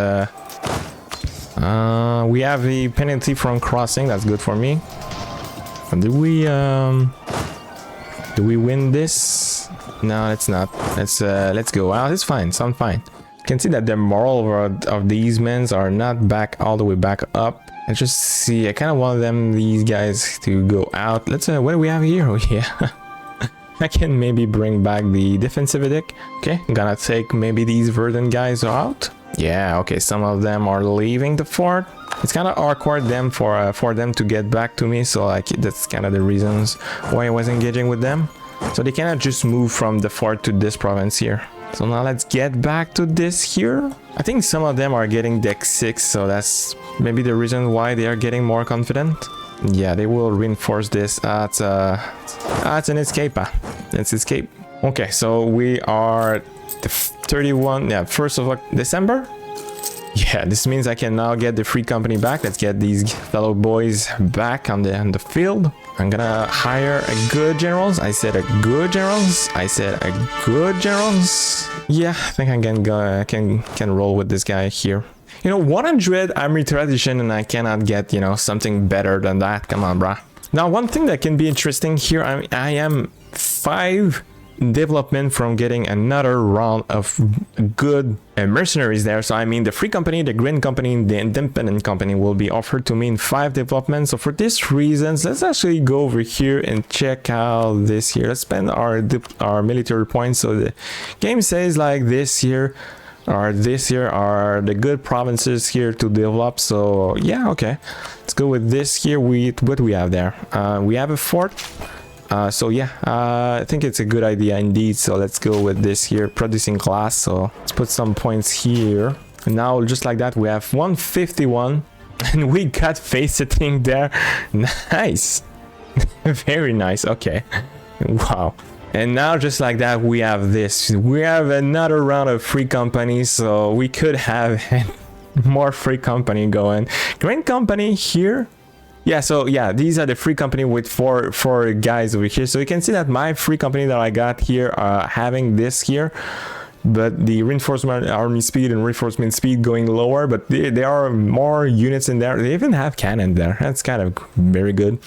we have a penalty from crossing. That's good for me. Do we win this? No, it's not. Let's go out. It's fine. Sound fine. You can see that the moral of these men are not back all the way back up. Let's just see. I kind of want these guys to go out. Let's what do we have here? Oh yeah. I can maybe bring back the defensive edict. Okay, I'm gonna take maybe these Verdun guys out. Yeah, okay, some of them are leaving the fort. It's kind of awkward for them to get back to me, so like that's kind of the reasons why I was engaging with them. So they cannot just move from the fort to this province here. So now let's get back to this here. I think some of them are getting deck 6, so that's maybe the reason why they are getting more confident. Yeah, they will reinforce this. It's an escape. Let's escape. Okay, so we are the 31, yeah, 1st of December. Yeah, this means I can now get the free company back. Let's get these fellow boys back on the field. I'm gonna hire a good generals. I said a good generals. I said a good generals. Yeah, I think I can roll with this guy here. 100 army tradition, and I cannot get, something better than that. Come on, brah. Now, one thing that can be interesting here, I am 5 development from getting another round of good mercenaries there. So I mean the free company, the green company, the independent company will be offered to me in 5 development. So for these reasons, let's actually go over here and check out this here. Let's spend our military points. So the game says like this here are the good provinces here to develop. So yeah, okay, let's go with this here. What do we have there? We have a fort. So yeah, I think it's a good idea indeed. So let's go with this here, producing class. So let's put some points here. And now just like that, we have 151 and we got face setting there. Nice. Very nice. Okay. Wow. And now just like that, we have this. We have another round of free companies. So we could have more free company going. Green company here. Yeah, so yeah, these are the free company with four guys over here. So you can see that my free company that I got here are having this here, but the reinforcement army speed and reinforcement speed going lower, but there are more units in there. They even have cannon there. That's kind of very good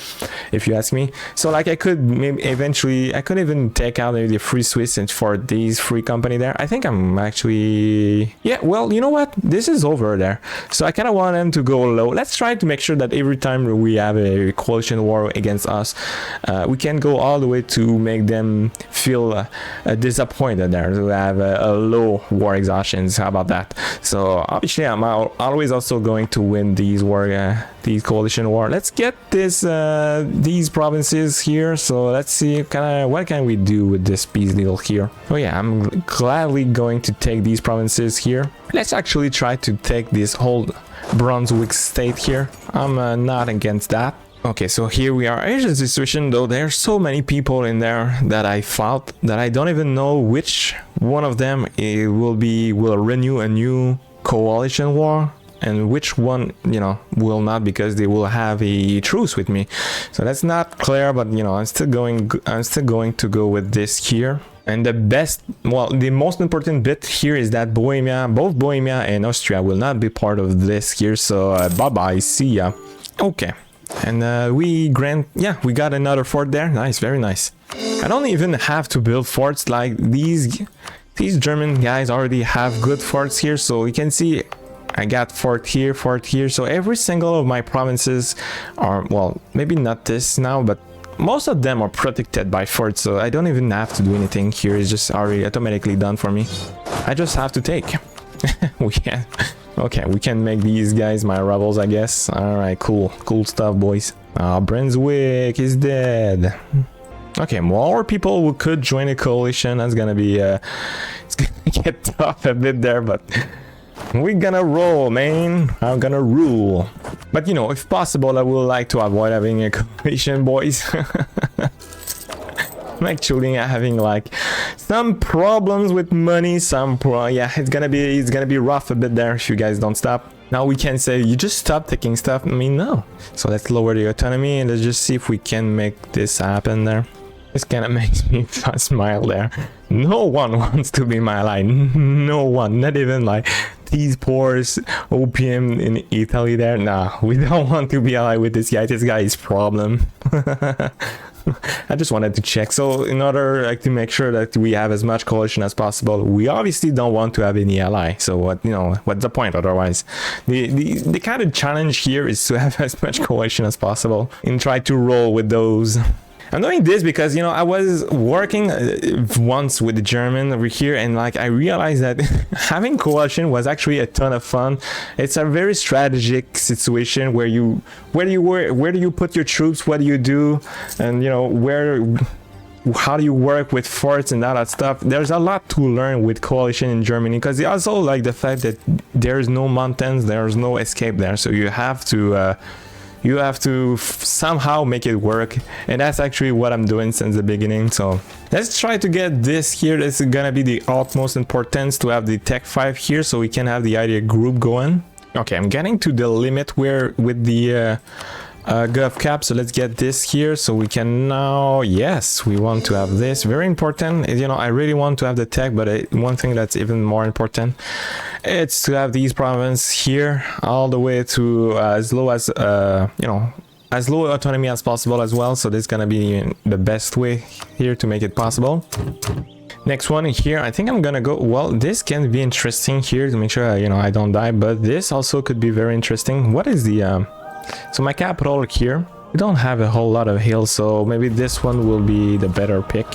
if you ask me. So like I could maybe eventually, I could even take out maybe the free Swiss and for these free company there. I think I'm actually, yeah, well, you know what, this is over there, so I kind of want them to go low. Let's try to make sure that every time we have a coalition war against us, we can go all the way to make them feel disappointed there, to have a low war exhaustions. How about that? So obviously I'm always also going to win these these coalition war. Let's get this these provinces here. So let's see what can we do with this peace deal here. Oh yeah, I'm gladly going to take these provinces here. Let's actually try to take this whole Brunswick state here. I'm not against that. Okay, so here we are. Here's the situation though. There's so many people in there that I fought that I don't even know which one of them will renew a new coalition war and which one, you know, will not, because they will have a truce with me. So that's not clear, but you know, I'm still going to go with this here. And the most important bit here is that both Bohemia and Austria will not be part of this here. So bye bye, see ya. Okay. And we got another fort there. Nice, very nice. I don't even have to build forts. Like these German guys already have good forts here. So you can see I got fort here. So every single of my provinces are, well, maybe not this now, but most of them are protected by forts. So I don't even have to do anything here. It's just already automatically done for me. I just have to take. Okay, we can make these guys my rebels, I guess. All right, cool stuff, boys. Brunswick is dead. Okay, more people who could join a coalition. That's gonna be it's gonna get tough a bit there, but we're gonna roll, man. I'm gonna rule. But you know, if possible, I would like to avoid having a coalition, boys. I'm actually having like some problems with money. Yeah, it's gonna be rough a bit there if you guys don't stop. Now we can say you just stop taking stuff. I mean, no. So let's lower the autonomy and let's just see if we can make this happen there. This kind of makes me smile there. No one wants to be my ally. No one, not even like these poor OPM in Italy there. Nah, we don't want to be allied with this guy. This guy is problem. I just wanted to check. So in order like to make sure that we have as much coalition as possible, we obviously don't want to have any ally. So what's the point otherwise? The kind of challenge here is to have as much coalition as possible and try to roll with those. I'm doing this because, you know, I was working once with the German over here, and like I realized that having coalition was actually a ton of fun. It's a very strategic situation where where do you put your troops, what do you do, and you know how do you work with forts and all that stuff. There's a lot to learn with coalition in Germany, because they also like the fact that there's no mountains, there's no escape there, so you have to somehow make it work, and that's actually what I'm doing since the beginning. So let's try to get this here. This is gonna be the utmost importance to have the Tech 5 here, so we can have the idea group going. Okay, I'm getting to the limit where with the gov cap, so let's get this here so we can now, yes, we want to have this. Very important, you know, I really want to have the tech, but one thing that's even more important, it's to have these provinces here all the way to as low as you know, as low autonomy as possible as well. So this is gonna be the best way here to make it possible. Next one here, I think I'm gonna go, well, this can be interesting here to make sure, you know, I don't die, but this also could be very interesting. What is the so my capital here, we don't have a whole lot of hills, so maybe this one will be the better pick.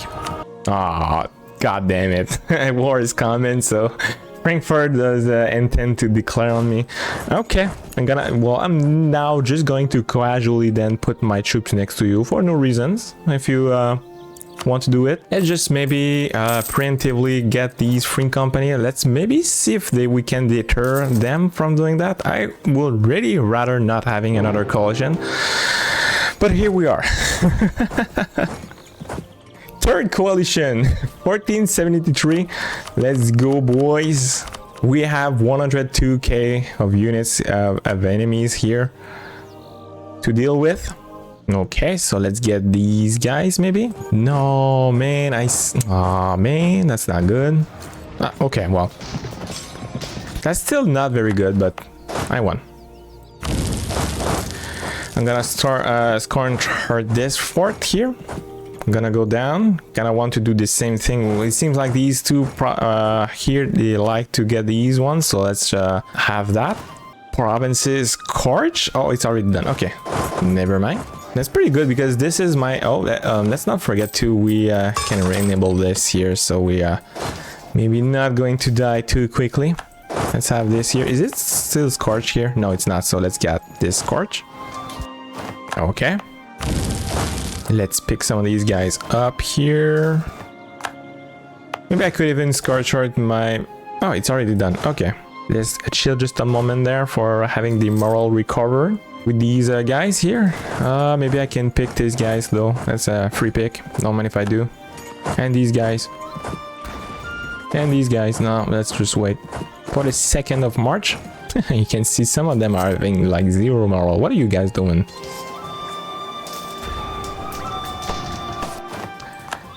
Ah, god damn it. War is coming, so Frankfurt does intend to declare on me. Okay, I'm now just going to casually then put my troops next to you for no reasons. If you want to do it, let's just maybe preemptively get these free company. Let's maybe see if we can deter them from doing that. I would really rather not having another coalition, but here we are. Third coalition, 1473. Let's go, boys. We have 102k of units of enemies here to deal with. Okay, so let's get these guys maybe. No, man, oh man, that's not good. Okay, well, that's still not very good, but I won. I'm gonna start scoring this fort here. I'm gonna go down. Gonna want to do the same thing. It seems like these two here, they like to get these ones, so let's have that. Provinces Corch. Oh, it's already done. Okay, never mind. That's pretty good because this is my let's not forget too, we can re-enable this here, so we maybe not going to die too quickly. Let's have this here. Is it still Scorch here? No, it's not, so let's get this Scorch. Okay, let's pick some of these guys up here. Maybe I could even Scorch out my... Oh, it's already done. Okay, let's chill just a moment there for having the moral recovered with these guys here. Maybe I can pick these guys though. That's a free pick. Don't mind if I do. And these guys. And these guys. No, let's just wait for the 2nd of March. You can see some of them are having like 0 moral. What are you guys doing?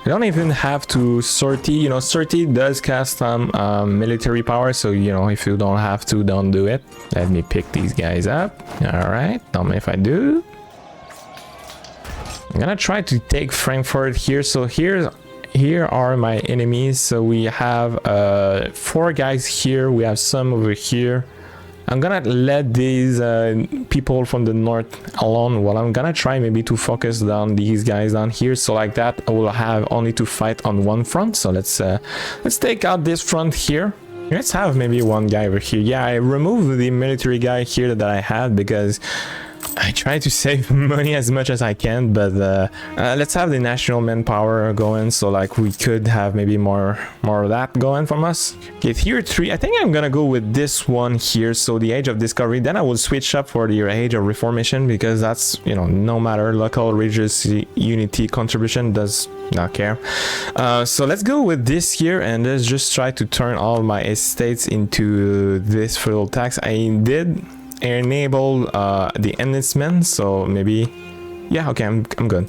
You don't even have to sortie. You know, sortie does cast some military power, so you know, if you don't have to, don't do it. Let me pick these guys up. All right, don't mind if I do. I'm gonna try to take Frankfurt here. So here are my enemies. So we have 4 guys here. We have some over here. I'm gonna let these people from the north alone. Well, I'm gonna try maybe to focus down these guys down here, so like that I will have only to fight on one front. So let's take out this front here. Let's have maybe one guy over here. Yeah, I removed the military guy here that I had because I try to save money as much as I can, but let's have the national manpower going, so like we could have maybe more of that going from us. Okay, tier 3, I think I'm gonna go with this one here, so the Age of Discovery. Then I will switch up for the Age of Reformation, because that's, you know, no matter local religious unity contribution, does not care. So let's go with this here, and let's just try to turn all my estates into this feudal tax. I did enable the enlistment, so maybe, yeah, okay, I'm good.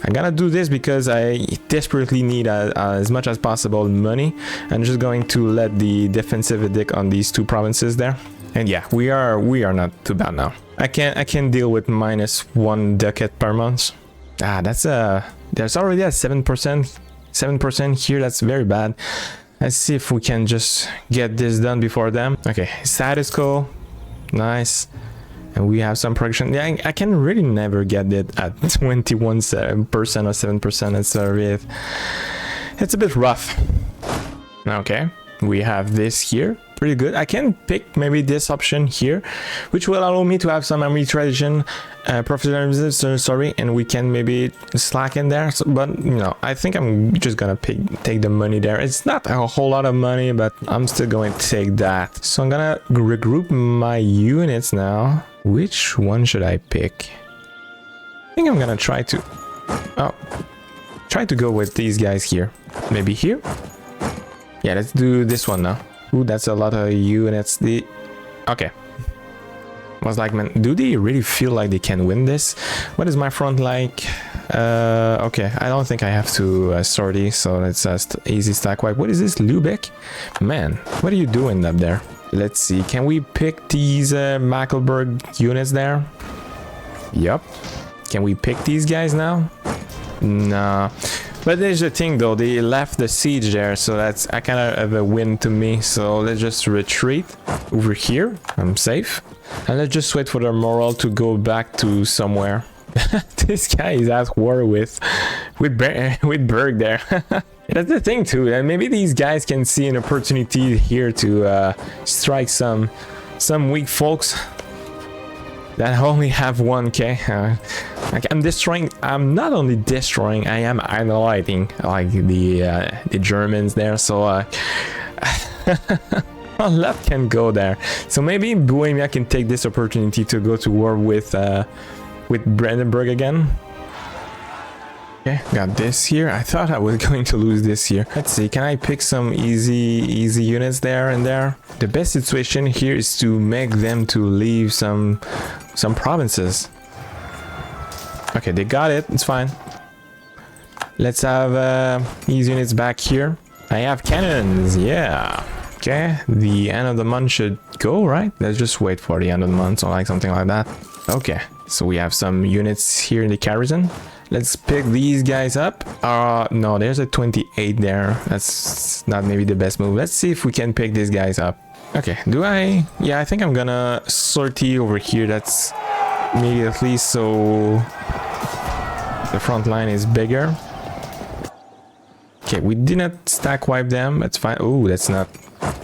I'm gonna do this because I desperately need as much as possible money. I'm just going to let the defensive edict on these 2 provinces there, and yeah, we are not too bad now. I can deal with -1 ducat per month. There's already a 7% here. That's very bad. Let's see if we can just get this done before them. Okay, status quo. Nice. And we have some production. Yeah, I can really never get it at 21% or 7%. It's a bit rough. Okay, we have this here. Pretty good. I can pick maybe this option here, which will allow me to have some arbitration, professionalism, sorry, and we can maybe slack in there. So, but you know, I think I'm just gonna take the money there. It's not a whole lot of money, but I'm still going to take that. So I'm gonna regroup my units now. Which one should I pick? I think I'm gonna try to go with these guys here. Maybe here. Yeah, let's do this one now. Ooh, that's a lot of units. Okay. Was like, man, do they really feel like they can win this? What is my front like? Okay, I don't think I have to sortie, so it's just easy stack wipe. What is this, Lübeck? Man, what are you doing up there? Let's see, can we pick these Mecklenburg units there? Yup. Can we pick these guys now? No. But there's the thing though, they left the siege there, so that's a kind of a win to me. So let's just retreat over here. I'm safe. And let's just wait for their morale to go back to somewhere. This guy is at war with with Berg there. That's the thing too. Maybe these guys can see an opportunity here to strike some weak folks that only have 1k. I'm destroying. I'm not only destroying. I am annihilating like the Germans there. So well, left can go there. So maybe Bohemia can take this opportunity to go to war with Brandenburg again. Okay, got this here. I thought I was going to lose this here. Let's see, can I pick some easy units there and there? The best situation here is to make them to leave some provinces. Okay, they got it. It's fine. Let's have these units back here. I have cannons. Yeah. Okay, the end of the month should go, right? Let's just wait for the end of the month or like something like that. Okay, so we have some units here in the garrison. Let's pick these guys up. No, there's a 28 there. That's not maybe the best move. Let's see if we can pick these guys up. Okay, yeah, I think I'm gonna sortie over here. That's immediately so the front line is bigger. Okay, we did not stack wipe them. That's fine. Oh, that's not.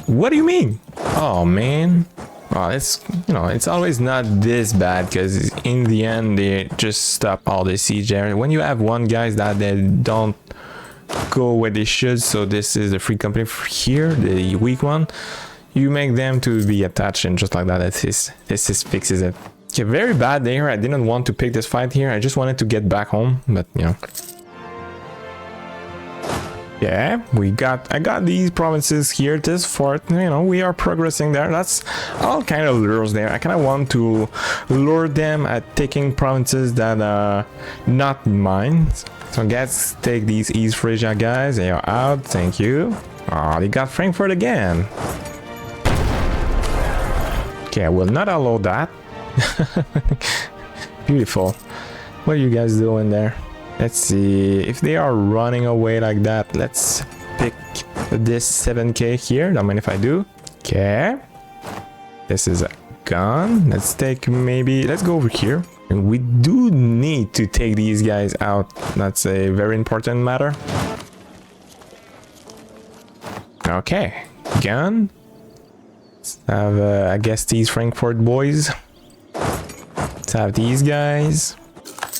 What do you mean? Oh man. Well, it's, you know, it's always not this bad because in the end they just stop all the siege there. When you have one guys that they don't go where they should, so this is the free company here, the weak one, you make them to be attached and just like that. This fixes it. Okay, very bad there. I didn't want to pick this fight here. I just wanted to get back home, but you know. Yeah, I got these provinces here, this fort, you know, we are progressing there. That's all kind of lures there. I kind of want to lure them at taking provinces that are not mine. So let's take these East Frisia guys. They are out, thank you. Oh, they got Frankfurt again. Okay, I will not allow that. Beautiful. What are you guys doing there? Let's see if they are running away like that. Let's pick this 7k here. Don't mind if I do. Okay, this is a gun. Let's take let's go over here, and we do need to take these guys out. That's a very important matter. Okay, gun. Let's have I guess these Frankfurt boys. Let's have these guys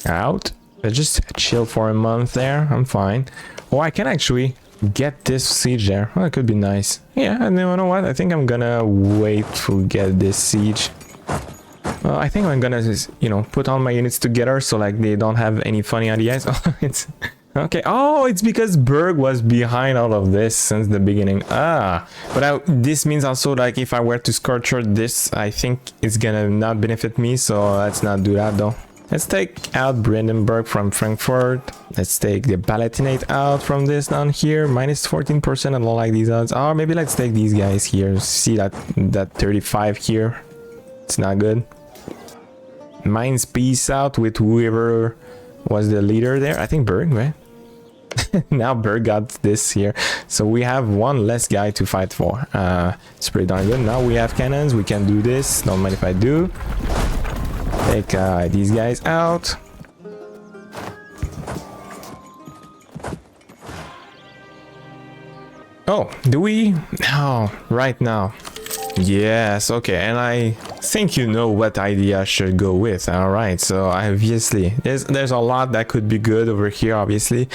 out. Just chill for a month there. I'm fine. Oh, I can actually get this siege there. Oh, that could be nice. Yeah, and you know what? I think I'm gonna wait to get this siege. Well, I think I'm gonna just, you know, put all my units together so like they don't have any funny ideas. Oh, it's okay. Oh, it's because Berg was behind all of this since the beginning. Ah, but this means also like if I were to scorcher this, I think it's gonna not benefit me. So let's not do that though. Let's take out Brandenburg from Frankfurt. Let's take the Palatinate out from this down here. Minus 14%. I don't like these odds. Or maybe let's take these guys here. See that 35 here. It's not good. Mainz peace out with whoever was the leader there. I think Berg, right? Now Berg got this here. So we have one less guy to fight for. It's pretty darn good. Now we have cannons. We can do this. Don't mind if I do. Take these guys out. Oh, do we? Oh, right now. Yes, okay, and I think you know what idea I should go with. All right, so obviously there's a lot that could be good over here, obviously.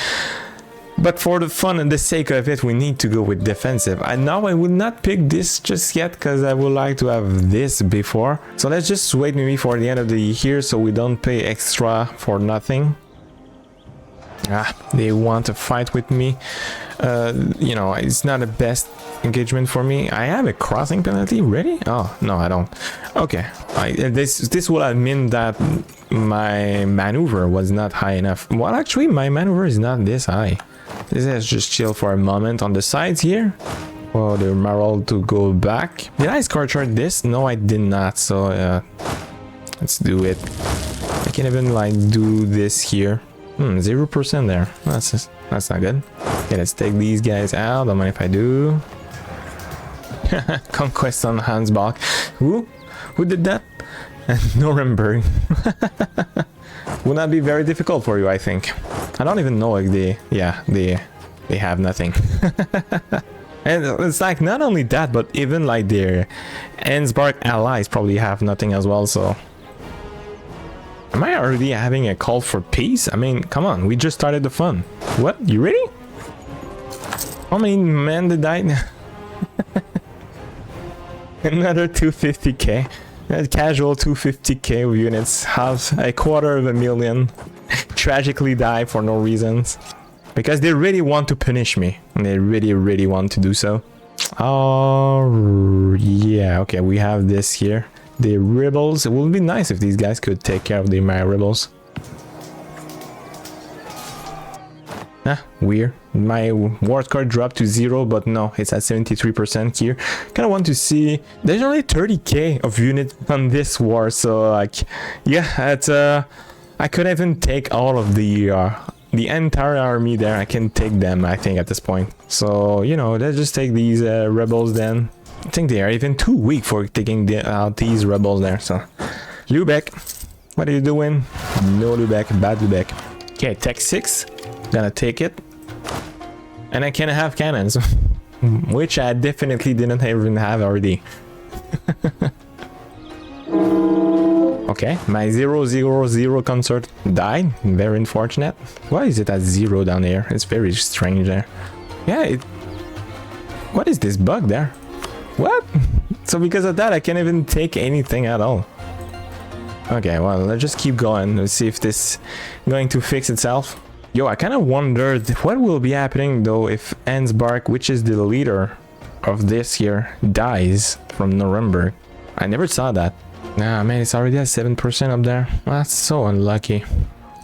But for the fun and the sake of it, we need to go with defensive. I know I would not pick this just yet because I would like to have this before. So let's just wait maybe for the end of the year so we don't pay extra for nothing. Ah, they want to fight with me. You know, it's not the best engagement for me. I have a crossing penalty. Ready? Oh, no, I don't. Okay. This will mean that my maneuver was not high enough. Well, actually, my maneuver is not this high. Let's just chill for a moment on the sides here. Oh, the morale to go back. Did I scorcher this? No, I did not. So let's do it. I can even like do this here. 0% there. That's not good. Okay, let's take these guys out. Don't mind if I do. Conquest on Hansbach. Who did that? Nuremberg. Would not be very difficult for you, I think. I don't even know like they have nothing. And it's like not only that, but even like their Ansbach allies probably have nothing as well. So am I already having a call for peace? I mean, come on, we just started the fun. What, you ready? How many men did die? Another 250k. Casual 250k units, half a quarter of a million tragically die for no reasons. Because they really want to punish me. And they really want to do so. Oh, yeah. Okay, we have this here. The rebels. It would be nice if these guys could take care of the my rebels. Ah, weird. My war score dropped to 0, but no, it's at 73% here. Kind of want to see. There's only 30k of units on this war, so like, yeah, it's I could even take all of the entire army there. I can take them, I think, at this point. So, you know, let's just take these rebels then. I think they are even too weak for taking out these rebels there. So, Lubeck, what are you doing? No Lubeck, bad Lubeck. Okay, tech 6. Gonna take it. And I can have cannons, which I definitely didn't even have already. Okay, my 000 concert died. Very unfortunate. Why is it at 0 down there? It's very strange there. Yeah, what is this bug there? What? So because of that, I can't even take anything at all. Okay, well, let's just keep going. Let's see if this is going to fix itself. Yo, I kind of wondered what will be happening though if Ansbach, which is the leader of this here, dies from Nuremberg. I never saw that. Nah, man, it's already at 7% up there. That's so unlucky.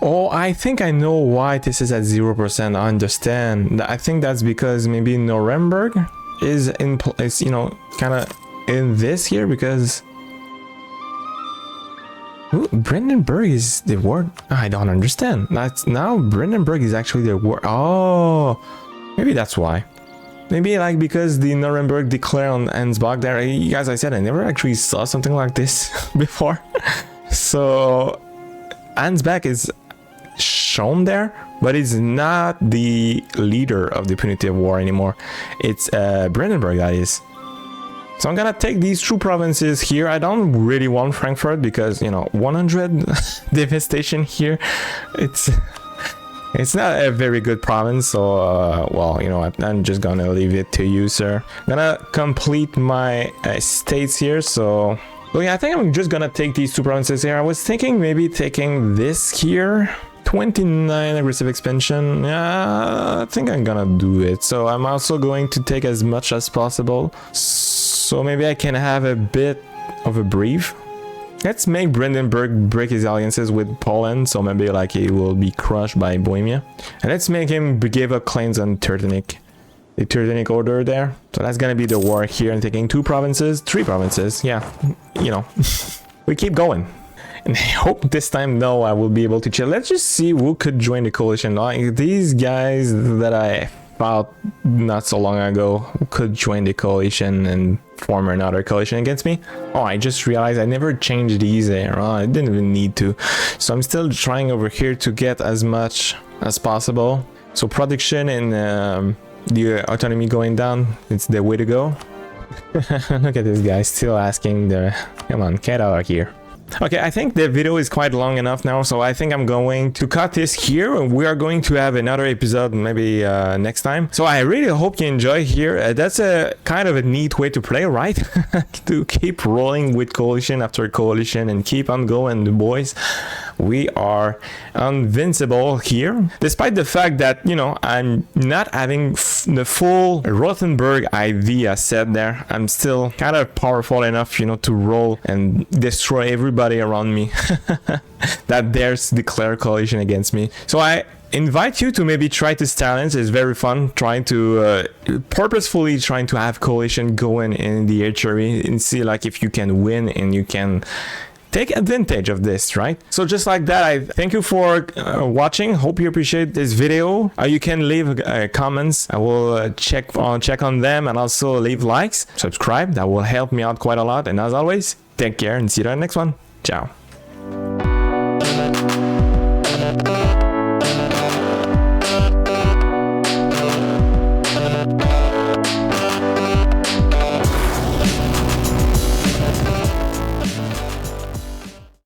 Oh, I think I know why this is at 0%. I understand. I think that's because maybe Nuremberg is in place, you know, kind of in this here because... Ooh, Brandenburg is the word. I don't understand. That's now Brandenburg is actually the word. Oh, maybe that's why. Maybe like because the Nuremberg declared on Ansbach there. Guys, I said I never actually saw something like this before. So Ansbach is shown there, but it's not the leader of the punitive war anymore. It's Brandenburg that is. So I'm gonna take these two provinces here. I don't really want Frankfurt because, you know, 100 devastation here. It's not a very good province. So, well, you know what? I'm just gonna leave it to you, sir. I'm gonna complete my states here. So yeah, I think I'm just gonna take these two provinces here. I was thinking maybe taking this here. 29 aggressive expansion. Yeah, I think I'm gonna do it. So I'm also going to take as much as possible. So maybe I can have a bit of a brief. Let's make Brandenburg break his alliances with Poland, so maybe like he will be crushed by Bohemia. And let's make him give up claims on Teutonic. The Teutonic order there. So that's gonna be the war here and taking 2 provinces, 3 provinces. Yeah, you know, we keep going. And I hope this time, no, I will be able to chill. Let's just see who could join the coalition. Like these guys that I fought not so long ago could join the coalition and form another coalition against me. Oh, I just realized I never changed these there. Oh, I didn't even need to. So I'm still trying over here to get as much as possible. So production and the autonomy going down, it's the way to go. Look at this guy still asking the... Come on, get out of here. Okay, I think the video is quite long enough now, so I think I'm going to cut this here, and we are going to have another episode maybe next time. So I really hope you enjoy here. That's a kind of a neat way to play, right? To keep rolling with coalition after coalition and keep on going, boys. We are invincible here, despite the fact that, you know, I'm not having the full Rothenburg idea set there. I'm still kind of powerful enough, you know, to roll and destroy everybody around me that dares declare coalition against me. So I invite you to maybe try to silence. It's very fun trying to purposefully trying to have coalition going in the HRE and see like if you can win and you can take advantage of this, right? So just like that, I thank you for watching. Hope you appreciate this video. You can leave comments. I will check on them, and also leave likes, subscribe. That will help me out quite a lot. And as always, take care and see you in the next one. Ciao.